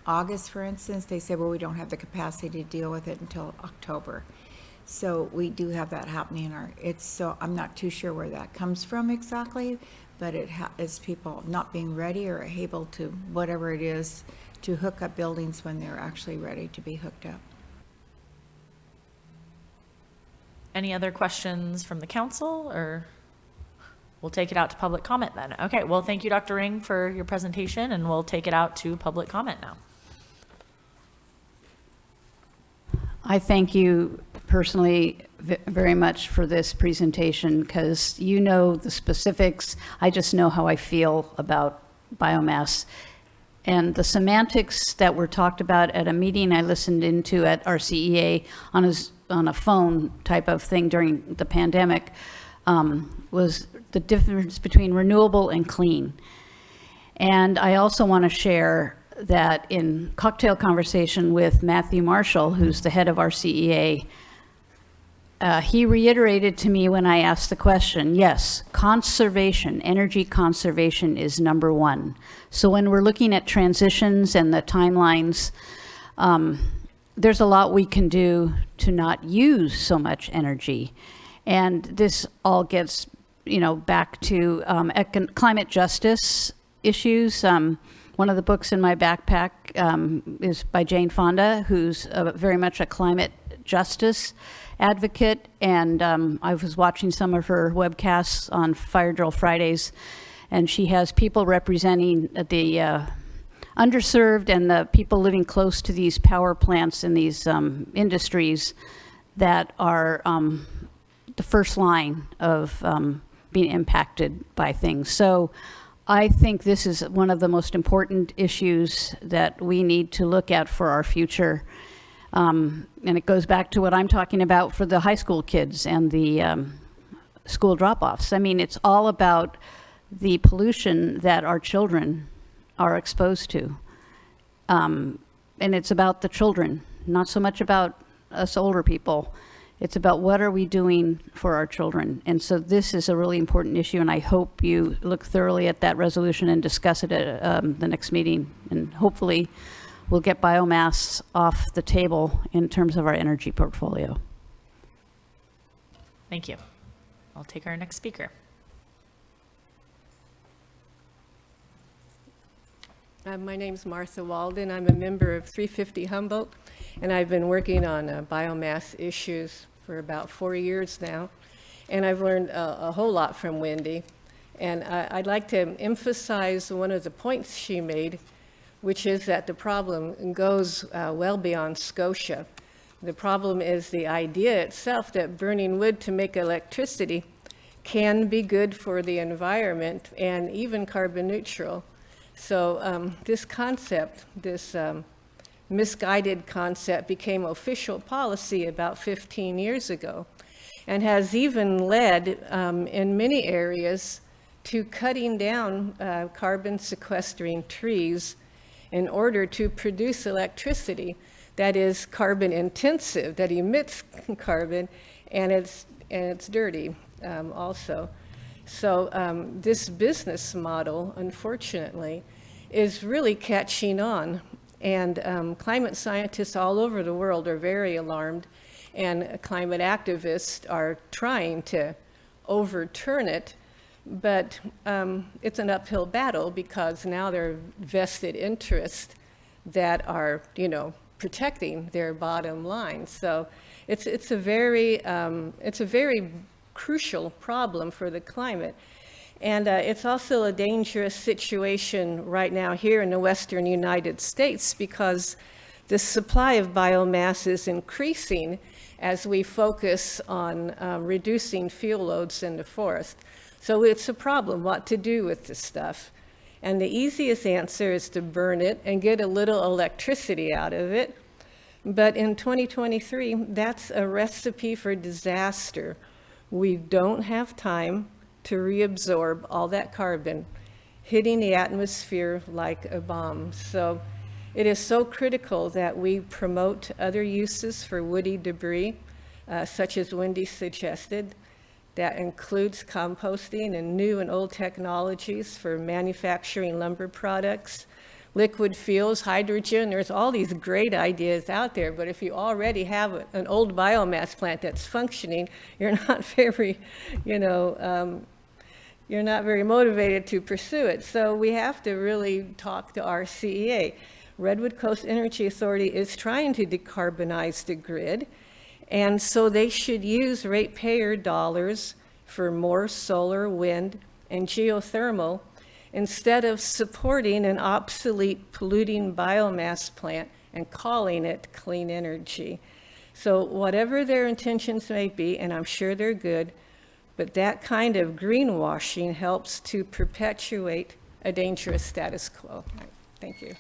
Speaker 15: August, for instance, they say, well, we don't have the capacity to deal with it until October. So we do have that happening. So I'm not too sure where that comes from exactly, but it is people not being ready or able to, whatever it is, to hook up buildings when they're actually ready to be hooked up.
Speaker 1: Any other questions from the council, or we'll take it out to public comment then? Okay, well, thank you, Dr. Ring, for your presentation, and we'll take it out to public comment now.
Speaker 5: I thank you personally very much for this presentation, because you know the specifics. I just know how I feel about biomass. And the semantics that were talked about at a meeting I listened into at RCEA on a phone type of thing during the pandemic was the difference between renewable and clean. And I also want to share that in cocktail conversation with Matthew Marshall, who's the head of RCEA, he reiterated to me when I asked the question, yes, conservation, energy conservation is number one. So when we're looking at transitions and the timelines, there's a lot we can do to not use so much energy. And this all gets, back to climate justice issues. One of the books in my backpack is by Jane Fonda, who's very much a climate justice advocate. And I was watching some of her webcasts on Fire Drill Fridays, and she has people representing the underserved and the people living close to these power plants and these industries that are the first line of being impacted by things. So I think this is one of the most important issues that we need to look at for our future. And it goes back to what I'm talking about for the high school kids and the school drop-offs. I mean, it's all about the pollution that our children are exposed to. And it's about the children, not so much about us older people. It's about what are we doing for our children. And so this is a really important issue, and I hope you look thoroughly at that resolution and discuss it at the next meeting. And hopefully we'll get biomass off the table in terms of our energy portfolio.
Speaker 1: Thank you. I'll take our next speaker.
Speaker 17: My name's Martha Walden. I'm a member of 350 Humboldt, and I've been working on biomass issues for about 4 years now. And I've learned a whole lot from Wendy. And I'd like to emphasize one of the points she made, which is that the problem goes well beyond Scotia. The problem is the idea itself that burning wood to make electricity can be good for the environment and even carbon neutral. So this concept, this misguided concept, became official policy about 15 years ago. and has even led in many areas to cutting down carbon sequestering trees in order to produce electricity that is carbon intensive, that emits carbon, and it's dirty also. So this business model, unfortunately, is really catching on. And climate scientists all over the world are very alarmed, and climate activists are trying to overturn it. But it's an uphill battle because now there are vested interests that are, protecting their bottom line. So it's a very crucial problem for the climate. And it's also a dangerous situation right now here in the Western United States because the supply of biomass is increasing as we focus on reducing fuel loads in the forest. So it's a problem what to do with this stuff. And the easiest answer is to burn it and get a little electricity out of it. But in 2023, that's a recipe for disaster. We don't have time to reabsorb all that carbon hitting the atmosphere like a bomb. So it is so critical that we promote other uses for woody debris, such as Wendy suggested. That includes composting and new and old technologies for manufacturing lumber products, liquid fuels, hydrogen. There's all these great ideas out there, but if you already have an old biomass plant that's functioning, you're not very, you're not very motivated to pursue it. So we have to really talk to our CEA. Redwood Coast Energy Authority is trying to decarbonize the grid, and so they should use ratepayer dollars for more solar, wind, and geothermal instead of supporting an obsolete polluting biomass plant and calling it clean energy. So whatever their intentions may be, and I'm sure they're good, but that kind of greenwashing helps to perpetuate a dangerous status quo. Thank you.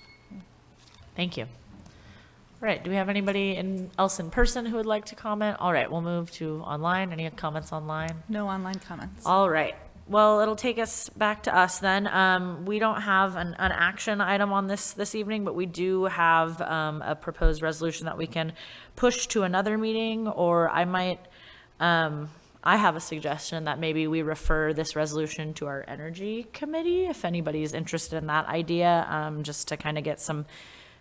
Speaker 1: Thank you. All right, do we have anybody else in person who would like to comment? All right, we'll move to online. Any comments online?
Speaker 9: No online comments.
Speaker 1: All right. Well, it'll take us back to us then. We don't have an action item on this evening, but we do have a proposed resolution that we can push to another meeting, or I might, I have a suggestion that maybe we refer this resolution to our energy committee, if anybody's interested in that idea, just to kind of get some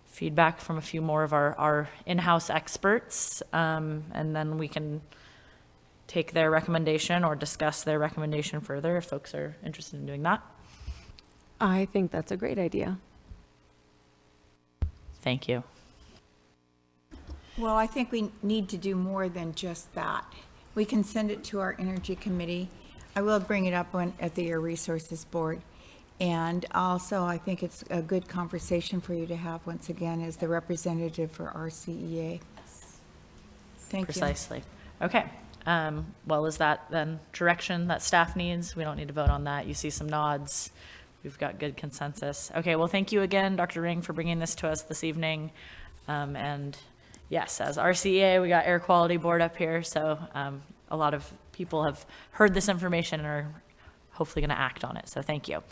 Speaker 1: feedback from a few more of our in-house experts, and then we can take their recommendation or discuss their recommendation further if folks are interested in doing that.
Speaker 3: I think that's a great idea.
Speaker 1: Thank you.
Speaker 15: Well, I think we need to do more than just that. We can send it to our Energy Committee. I will bring it up at the Air Resources Board. And also, I think it's a good conversation for you to have once again as the representative for RCEA. Thank you.
Speaker 1: Precisely. Okay. Well, is that then direction that staff needs? We don't need to vote on that. You see some nods. We've got good consensus. Okay, well, thank you again, Dr. Ring, for bringing this to us this evening. And yes, as RCEA, we got Air Quality Board up here, so a lot of people have heard this information and are hopefully going to act on it, so thank you.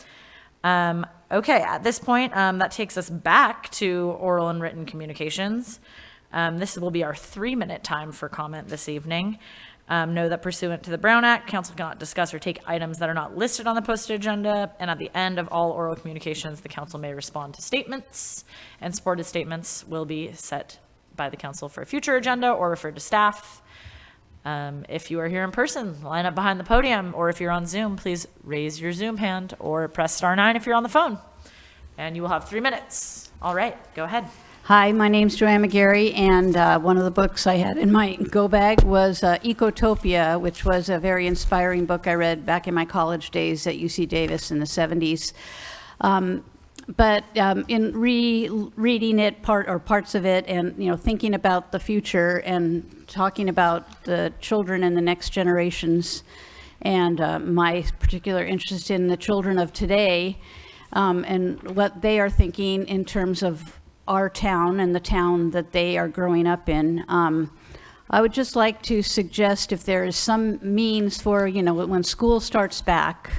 Speaker 1: Okay, at this point, that takes us back to oral and written communications. This will be our 3-minute time for comment this evening. Know that pursuant to the Brown Act, council cannot discuss or take items that are not listed on the posted agenda, and at the end of all oral communications, the council may respond to statements, and supported statements will be set by the council for a future agenda or referred to staff. If you are here in person, line up behind the podium, or if you're on Zoom, please raise your Zoom hand or press *9 if you're on the phone, and you will have 3 minutes. All right, go ahead.
Speaker 5: Hi, my name's Joanne McGarry, and one of the books I had in my go bag was Ecotopia, which was a very inspiring book I read back in my college days at UC Davis in the 70s. But in rereading it, parts of it, and thinking about the future and talking about the children and the next generations, and my particular interest in the children of today, and what they are thinking in terms of our town and the town that they are growing up in. I would just like to suggest if there is some means for, when school starts back,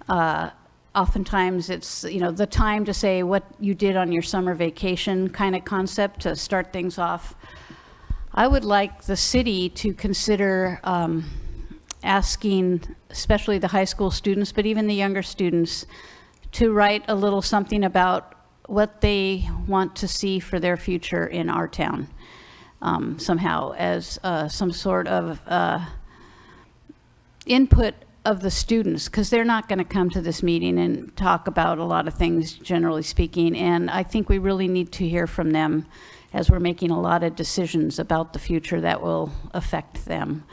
Speaker 5: oftentimes it's, the time to say what you did on your summer vacation kind of concept to start things off. I would like the city to consider asking, especially the high school students, but even the younger students, to write a little something about what they want to see for their future in our town, somehow, as some sort of input of the students, because they're not going to come to this meeting and talk about a lot of things, generally speaking, and I think we really need to hear from them as we're making a lot of decisions about the future that will affect them.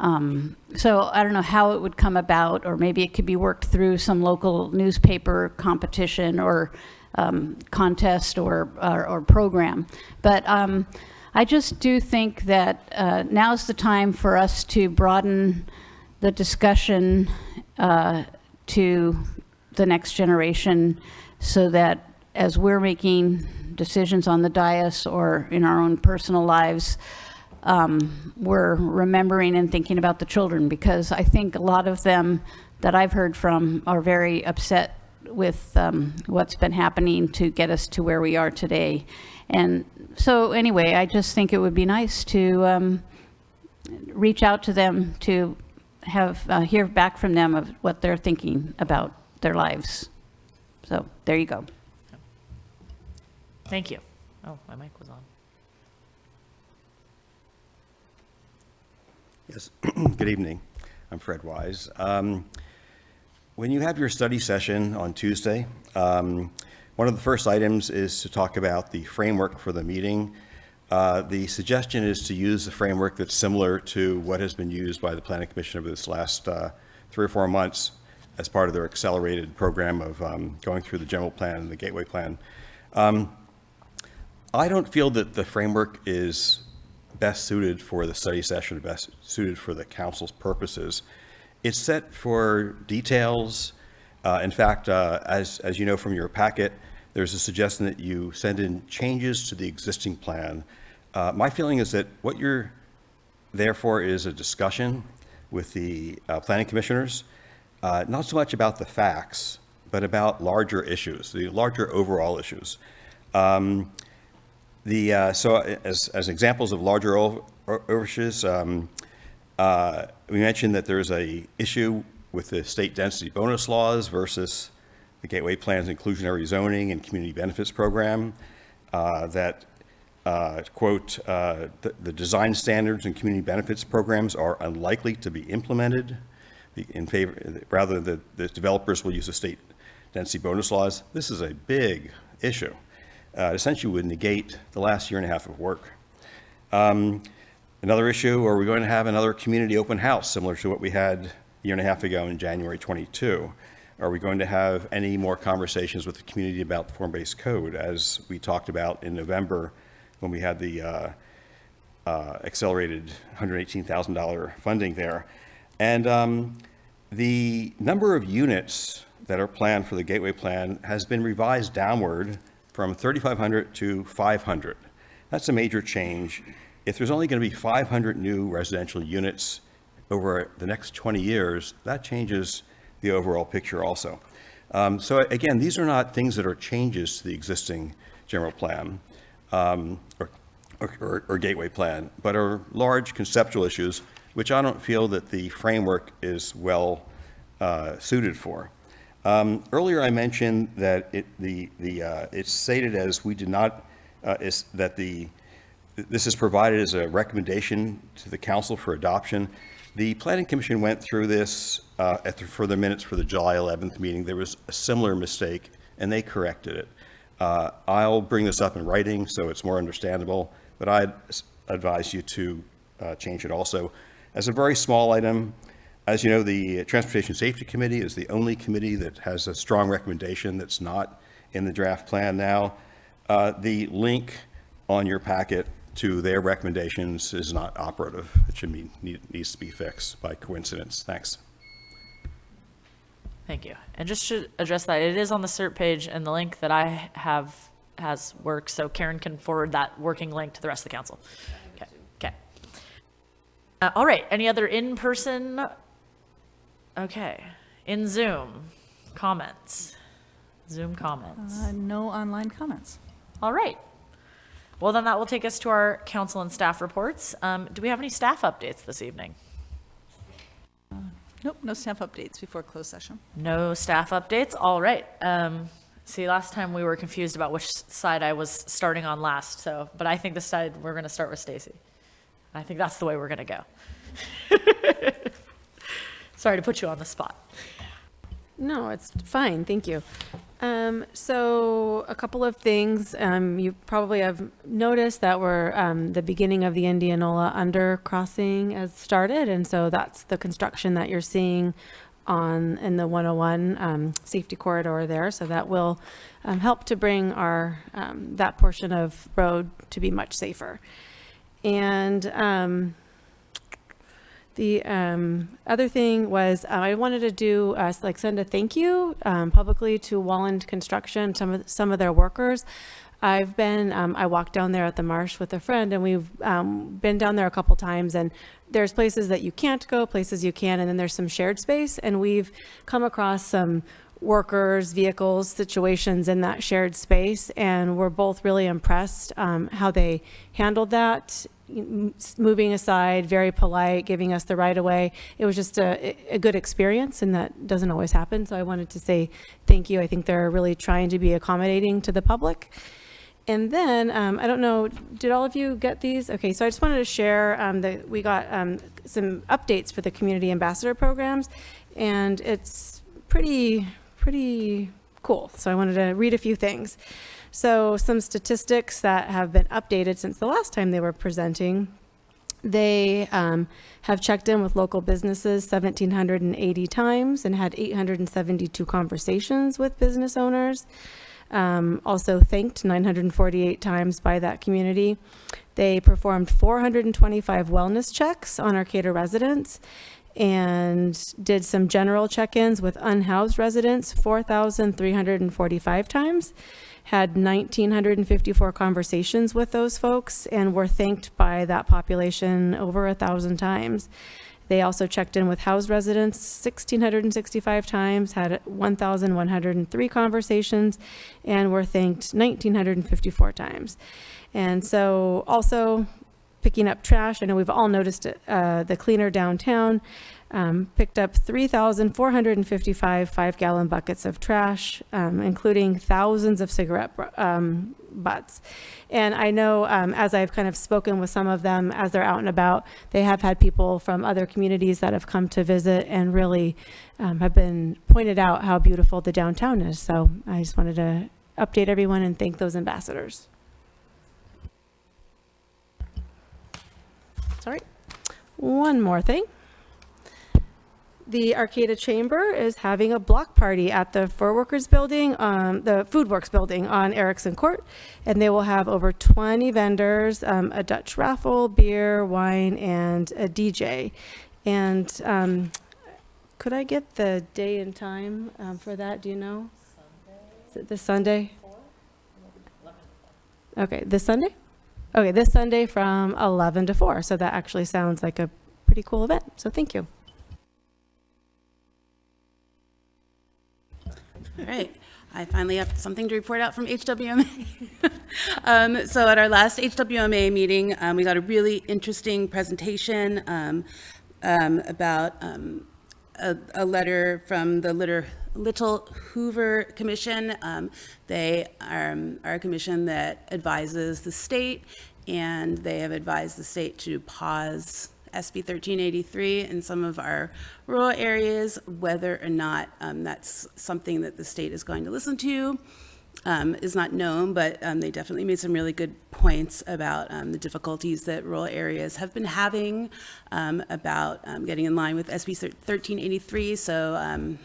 Speaker 5: So I don't know how it would come about, or maybe it could be worked through some local newspaper competition or contest or program. But I just do think that now's the time for us to broaden the discussion to the next generation, so that as we're making decisions on the dais or in our own personal lives, we're remembering and thinking about the children, because I think a lot of them that I've heard from are very upset with what's been happening to get us to where we are today. And so anyway, I just think it would be nice to reach out to them, to have hear back from them of what they're thinking about their lives. So there you go.
Speaker 1: Thank you. Oh, my mic was on.
Speaker 7: Yes, good evening. I'm Fred Wise. When you have your study session on Tuesday, one of the first items is to talk about the framework for the meeting. The suggestion is to use the framework that's similar to what has been used by the Planning Commission over this last 3 or 4 months as part of their accelerated program of going through the general plan and the gateway plan. I don't feel that the framework is best suited for the study session, best suited for the council's purposes. It's set for details. In fact, as you know from your packet, there's a suggestion that you send in changes to the existing plan. My feeling is that what you're there for is a discussion with the planning commissioners, not so much about the facts, but about larger issues, the larger overall issues. So as examples of larger issues, we mentioned that there's a issue with the state density bonus laws versus the Gateway Plan's inclusionary zoning and community benefits program, that, quote, the design standards and community benefits programs are unlikely to be implemented in favor, rather the developers will use the state density bonus laws. This is a big issue. Essentially would negate the last 1.5 years of work. Another issue, are we going to have another community open house similar to what we had 1.5 years ago in January 22? Are we going to have any more conversations with the community about the form-based code, as we talked about in November when we had the accelerated $118,000 funding there? And the number of units that are planned for the Gateway Plan has been revised downward from 3,500 to 500. That's a major change. If there's only going to be 500 new residential units over the next 20 years, that changes the overall picture also. So again, these are not things that are changes to the existing general plan or gateway plan, but are large conceptual issues, which I don't feel that the framework is well suited for. Earlier I mentioned that it's stated as we did not, this is provided as a recommendation to the council for adoption. The Planning Commission went through this for the minutes for the July 11th meeting. There was a similar mistake and they corrected it. I'll bring this up in writing so it's more understandable, but I'd advise you to change it also. As a very small item, as you know, the Transportation Safety Committee is the only committee that has a strong recommendation that's not in the draft plan now. The link on your packet to their recommendations is not operative. It should be, needs to be fixed by coincidence. Thanks.
Speaker 1: Thank you. And just to address that, it is on the CERT page, and the link that I have has worked, so Karen can forward that working link to the rest of the council. Okay. All right, any other in-person? Okay, in Zoom, comments? Zoom comments?
Speaker 9: No online comments.
Speaker 1: All right. Well, then that will take us to our council and staff reports. Do we have any staff updates this evening?
Speaker 9: Nope, no staff updates before closed session.
Speaker 1: No staff updates? All right. See, last time we were confused about which side I was starting on last, but I think this side we're going to start with Stacy. I think that's the way we're going to go. Sorry to put you on the spot.
Speaker 3: No, it's fine. Thank you. So a couple of things. You probably have noticed that we're the beginning of the Indianola undercrossing has started, and so that's the construction that you're seeing in the 101 safety corridor there. So that will help to bring our that portion of road to be much safer. And the other thing was I wanted to do send a thank you publicly to Walland Construction, some of their workers. I walked down there at the marsh with a friend, and we've been down there a couple times, and there's places that you can't go, places you can, and then there's some shared space, and we've come across some workers, vehicles, situations in that shared space, and we're both really impressed how they handled that, moving aside, very polite, giving us the right of way. It was just a good experience, and that doesn't always happen. So I wanted to say thank you. I think they're really trying to be accommodating to the public. And then, I don't know, did all of you get these? Okay, so I just wanted to share that we got some updates for the community ambassador programs, and it's pretty cool. So I wanted to read a few things. So some statistics that have been updated since the last time they were presenting. They have checked in with local businesses 1,780 times and had 872 conversations with business owners. Also thanked 948 times by that community. They performed 425 wellness checks on Arcata residents and did some general check-ins with unhoused residents 4,345 times, had 1,954 conversations with those folks, and were thanked by that population over 1,000 times. They also checked in with housed residents 1,665 times, had 1,103 conversations, and were thanked 1,954 times. And so also picking up trash, I know we've all noticed it, the cleaner downtown, picked up 3,455 5-gallon buckets of trash, including thousands of cigarette butts. And I know as I've kind of spoken with some of them as they're out and about, they have had people from other communities that have come to visit and really have been pointed out how beautiful the downtown is. So I just wanted to update everyone and thank those ambassadors. Sorry. One more thing. The Arcata Chamber is having a block party at the Fur Workers Building, the Food Works Building on Erickson Court, and they will have over 20 vendors, a Dutch raffle, beer, wine, and a DJ. And could I get the day and time for that? Do you know? Sunday. Is it this Sunday? 4? Okay, this Sunday? Okay, this Sunday from 11 to 4. So that actually sounds like a pretty cool event. So thank you.
Speaker 18: All right. I finally have something to report out from HWMA. So at our last HWMA meeting, we got a really interesting presentation about a letter from the Little Hoover Commission. They are a commission that advises the state, and they have advised the state to pause SB 1383 in some of our rural areas. Whether or not that's something that the state is going to listen to is not known, but they definitely made some really good points about the difficulties that rural areas have been having about getting in line with SB 1383. So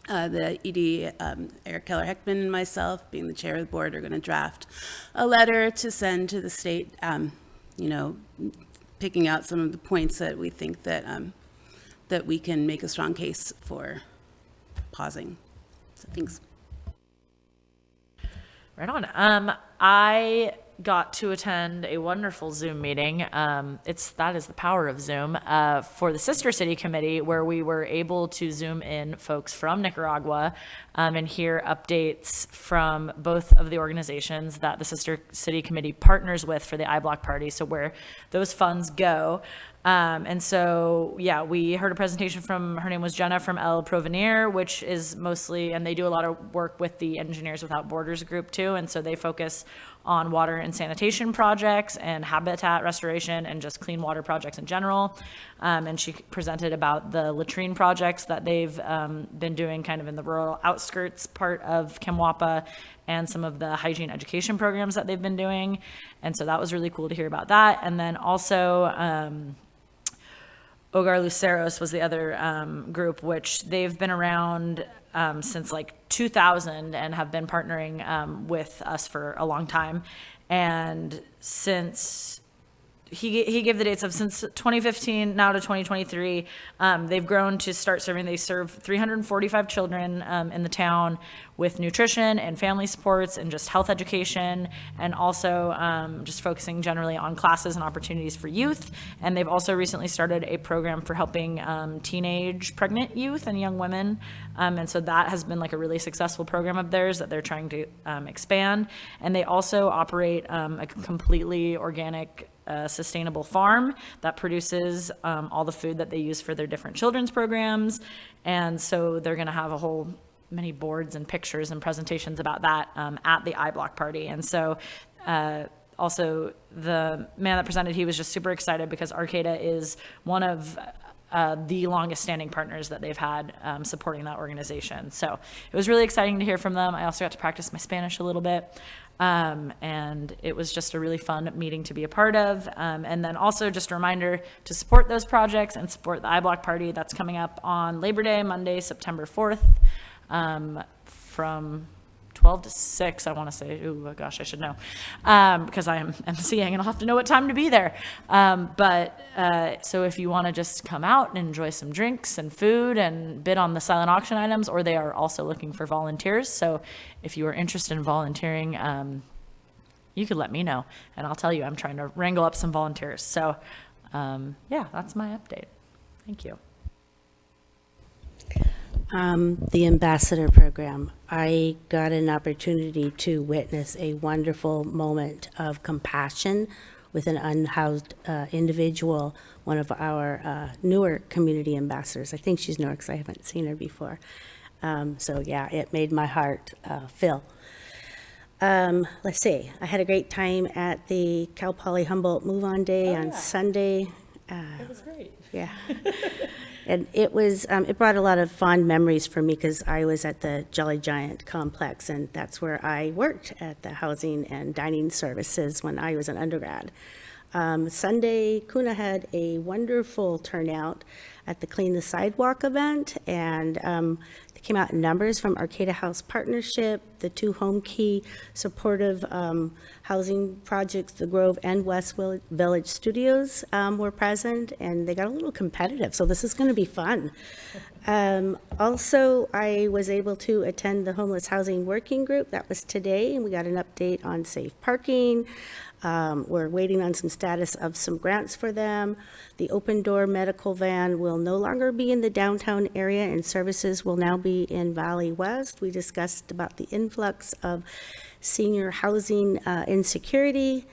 Speaker 18: the ED, Eric Keller Heckman, and myself, being the chair of the board, are going to draft a letter to send to the state, picking out some of the points that we think that that we can make a strong case for pausing. So thanks.
Speaker 1: Right on. I got to attend a wonderful Zoom meeting. That is the power of Zoom for the Sister City Committee, where we were able to Zoom in folks from Nicaragua and hear updates from both of the organizations that the Sister City Committee partners with for the iBlock Party, so where those funds go. And so, yeah, we heard a presentation from, her name was Jenna from El Provenir, which is mostly, and they do a lot of work with the Engineers Without Borders group too. And so they focus on water and sanitation projects and habitat restoration and just clean water projects in general. And she presented about the latrine projects that they've been doing kind of in the rural outskirts part of Camwapa, and some of the hygiene education programs that they've been doing. And so that was really cool to hear about that. And then also, Hogar Luceros was the other group, which they've been around since like 2000 and have been partnering with us for a long time. And since he gave the dates of since 2015 now to 2023, they've grown to start serving. They serve 345 children in the town with nutrition and family supports and just health education, and also just focusing generally on classes and opportunities for youth. And they've also recently started a program for helping teenage pregnant youth and young women. And so that has been like a really successful program of theirs that they're trying to expand. And they also operate a completely organic sustainable farm that produces all the food that they use for their different children's programs. And so they're going to have a whole many boards and pictures and presentations about that at the iBlock Party. And so also the man that presented, he was just super excited because Arcata is one of the longest standing partners that they've had supporting that organization. So it was really exciting to hear from them. I also got to practice my Spanish a little bit. And it was just a really fun meeting to be a part of. And then also just a reminder to support those projects and support the iBlock Party that's coming up on Labor Day, Monday, September 4th, from 12 to 6, I want to say. Oh, gosh, I should know, because I am emceeing and I'll have to know what time to be there. So if you want to just come out and enjoy some drinks and food and bid on the silent auction items, or they are also looking for volunteers. So if you are interested in volunteering, you could let me know and I'll tell you. I'm trying to wrangle up some volunteers. So yeah, that's my update. Thank you.
Speaker 14: The ambassador program. I got an opportunity to witness a wonderful moment of compassion with an unhoused individual, one of our newer community ambassadors. I think she's newer because I haven't seen her before. So yeah, it made my heart fill. Let's see, I had a great time at the Cal Poly Humboldt Move On Day on Sunday.
Speaker 1: It was great.
Speaker 14: Yeah. And it was, it brought a lot of fond memories for me because I was at the Jolly Giant complex, and that's where I worked at the housing and dining services when I was an undergrad. Sunday, Kuna had a wonderful turnout at the Clean the Sidewalk event, and they came out in numbers from Arcata House Partnership, the two Home Key supportive housing projects, the Grove and West Village Studios were present, and they got a little competitive, so this is going to be fun. Also, I was able to attend the Homeless Housing Working Group. That was today, and we got an update on safe parking. We're waiting on some status of some grants for them. The open door medical van will no longer be in the downtown area, and services will now be in Valley West. We discussed about the influx of senior housing insecurity.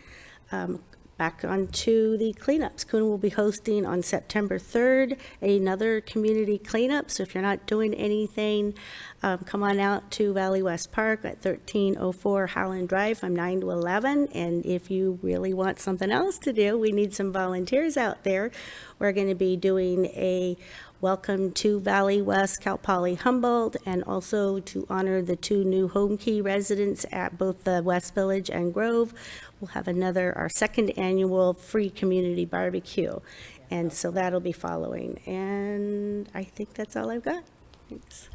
Speaker 14: Back onto the cleanups. Kuna will be hosting on September 3rd another community cleanup. So if you're not doing anything, come on out to Valley West Park at 1304 Howland Drive from 9 to 11. And if you really want something else to do, we need some volunteers out there. We're going to be doing a welcome to Valley West, Cal Poly Humboldt, and also to honor the two new Home Key residents at both the West Village and Grove. We'll have our second annual free community barbecue. And so that'll be following. And I think that's all I've got. Thanks.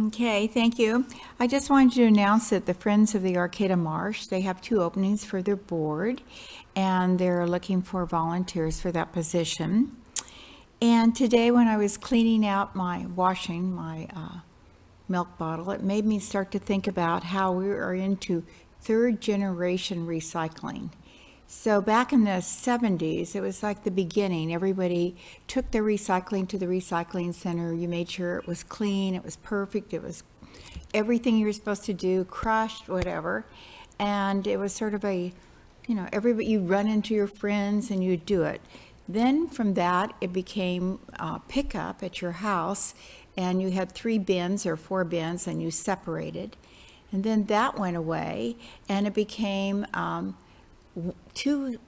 Speaker 15: Okay, thank you. I just wanted to announce that the Friends of the Arcata Marsh, they have 2 openings for their board, and they're looking for volunteers for that position. And today when I was cleaning out washing my milk bottle, it made me start to think about how we are into third generation recycling. So back in the 70s, it was like the beginning. Everybody took their recycling to the recycling center. You made sure it was clean, it was perfect, it was everything you were supposed to do, crushed, whatever. And it was sort of a, everybody, you run into your friends and you do it. Then from that, it became pickup at your house, and you had 3 bins or 4 bins, and you separated. And then that went away, and it became 2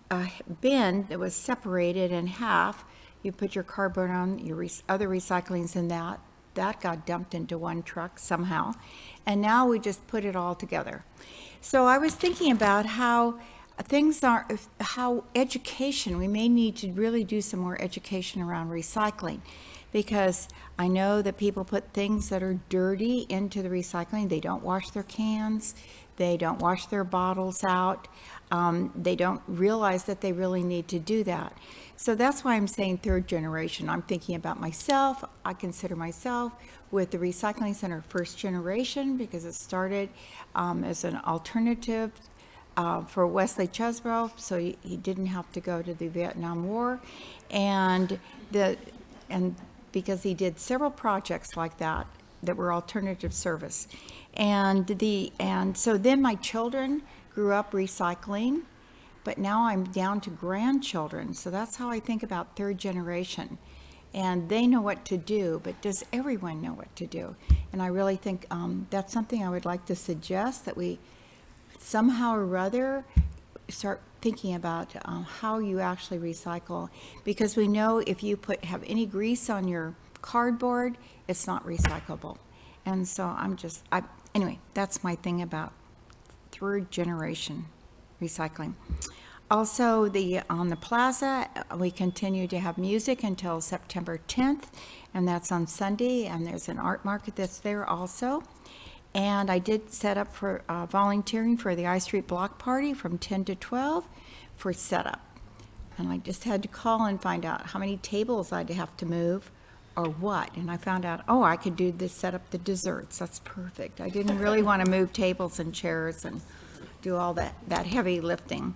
Speaker 15: bin that was separated in half. You put your cardboard on, your other recyclings in that. That got dumped into one truck somehow. And now we just put it all together. So I was thinking about how things are, how education, we may need to really do some more education around recycling, because I know that people put things that are dirty into the recycling. They don't wash their cans, they don't wash their bottles out, they don't realize that they really need to do that. So that's why I'm saying third generation. I'm thinking about myself. I consider myself with the recycling center first generation, because it started as an alternative for Wesley Chesbrough, so he didn't have to go to the Vietnam War, and because he did several projects like that were alternative service, and so then my children grew up recycling, but now I'm down to grandchildren, so that's how I think about third generation. And they know what to do, but does everyone know what to do? And I really think that's something I would like to suggest, that we somehow or other start thinking about how you actually recycle, because we know if you have any grease on your cardboard, it's not recyclable. And so anyway, that's my thing about third generation recycling. Also, on the plaza, we continue to have music until September 10th, and that's on Sunday, and there's an art market that's there also. And I did set up for volunteering for the I Street Block Party from 10 to 12 for setup. And I just had to call and find out how many tables I'd have to move or what. And I found out, I could do this, set up the desserts. That's perfect. I didn't really want to move tables and chairs and do all that heavy lifting.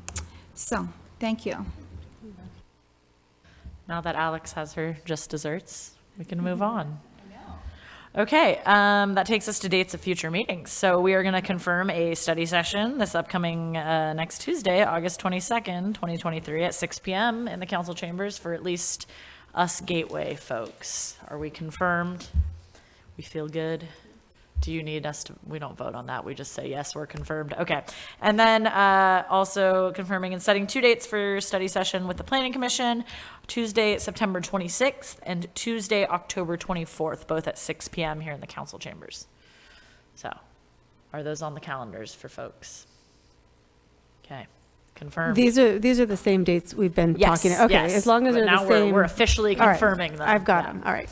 Speaker 15: So, thank you.
Speaker 1: Now that Alex has her just desserts, we can move on. Okay, that takes us to dates of future meetings. So we are going to confirm a study session this upcoming next Tuesday, August 22nd, 2023 at 6 p.m. in the council chambers for at least us Gateway folks. Are we confirmed? We feel good? Do you need us to, we don't vote on that. We just say, yes, we're confirmed. Okay. And then also confirming and setting 2 dates for study session with the Planning Commission, Tuesday, September 26th and Tuesday, October 24th, both at 6 p.m. here in the council chambers. So are those on the calendars for folks? Okay. Confirmed.
Speaker 3: These are the same dates we've been talking. Okay,
Speaker 1: yes.
Speaker 3: as long as
Speaker 1: But
Speaker 3: they're
Speaker 1: now
Speaker 3: the same.
Speaker 1: we're officially confirming them.
Speaker 3: I've got them. All right.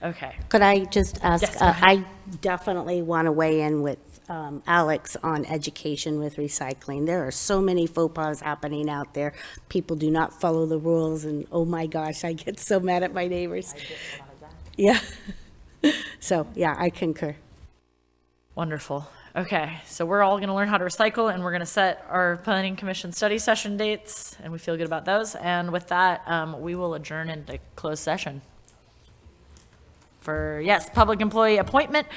Speaker 1: Okay.
Speaker 14: Could I just ask,
Speaker 1: Yes, go ahead.
Speaker 14: I definitely want to weigh in with Alex on education with recycling. There are so many faux pas happening out there. People do not follow the rules, and oh my gosh, I get so mad at my neighbors. Yeah. So, yeah, I concur.
Speaker 1: Wonderful. Okay, so we're all going to learn how to recycle, and we're going to set our Planning Commission study session dates, and we feel good about those. And with that, we will adjourn into closed session. For, yes, public employee appointment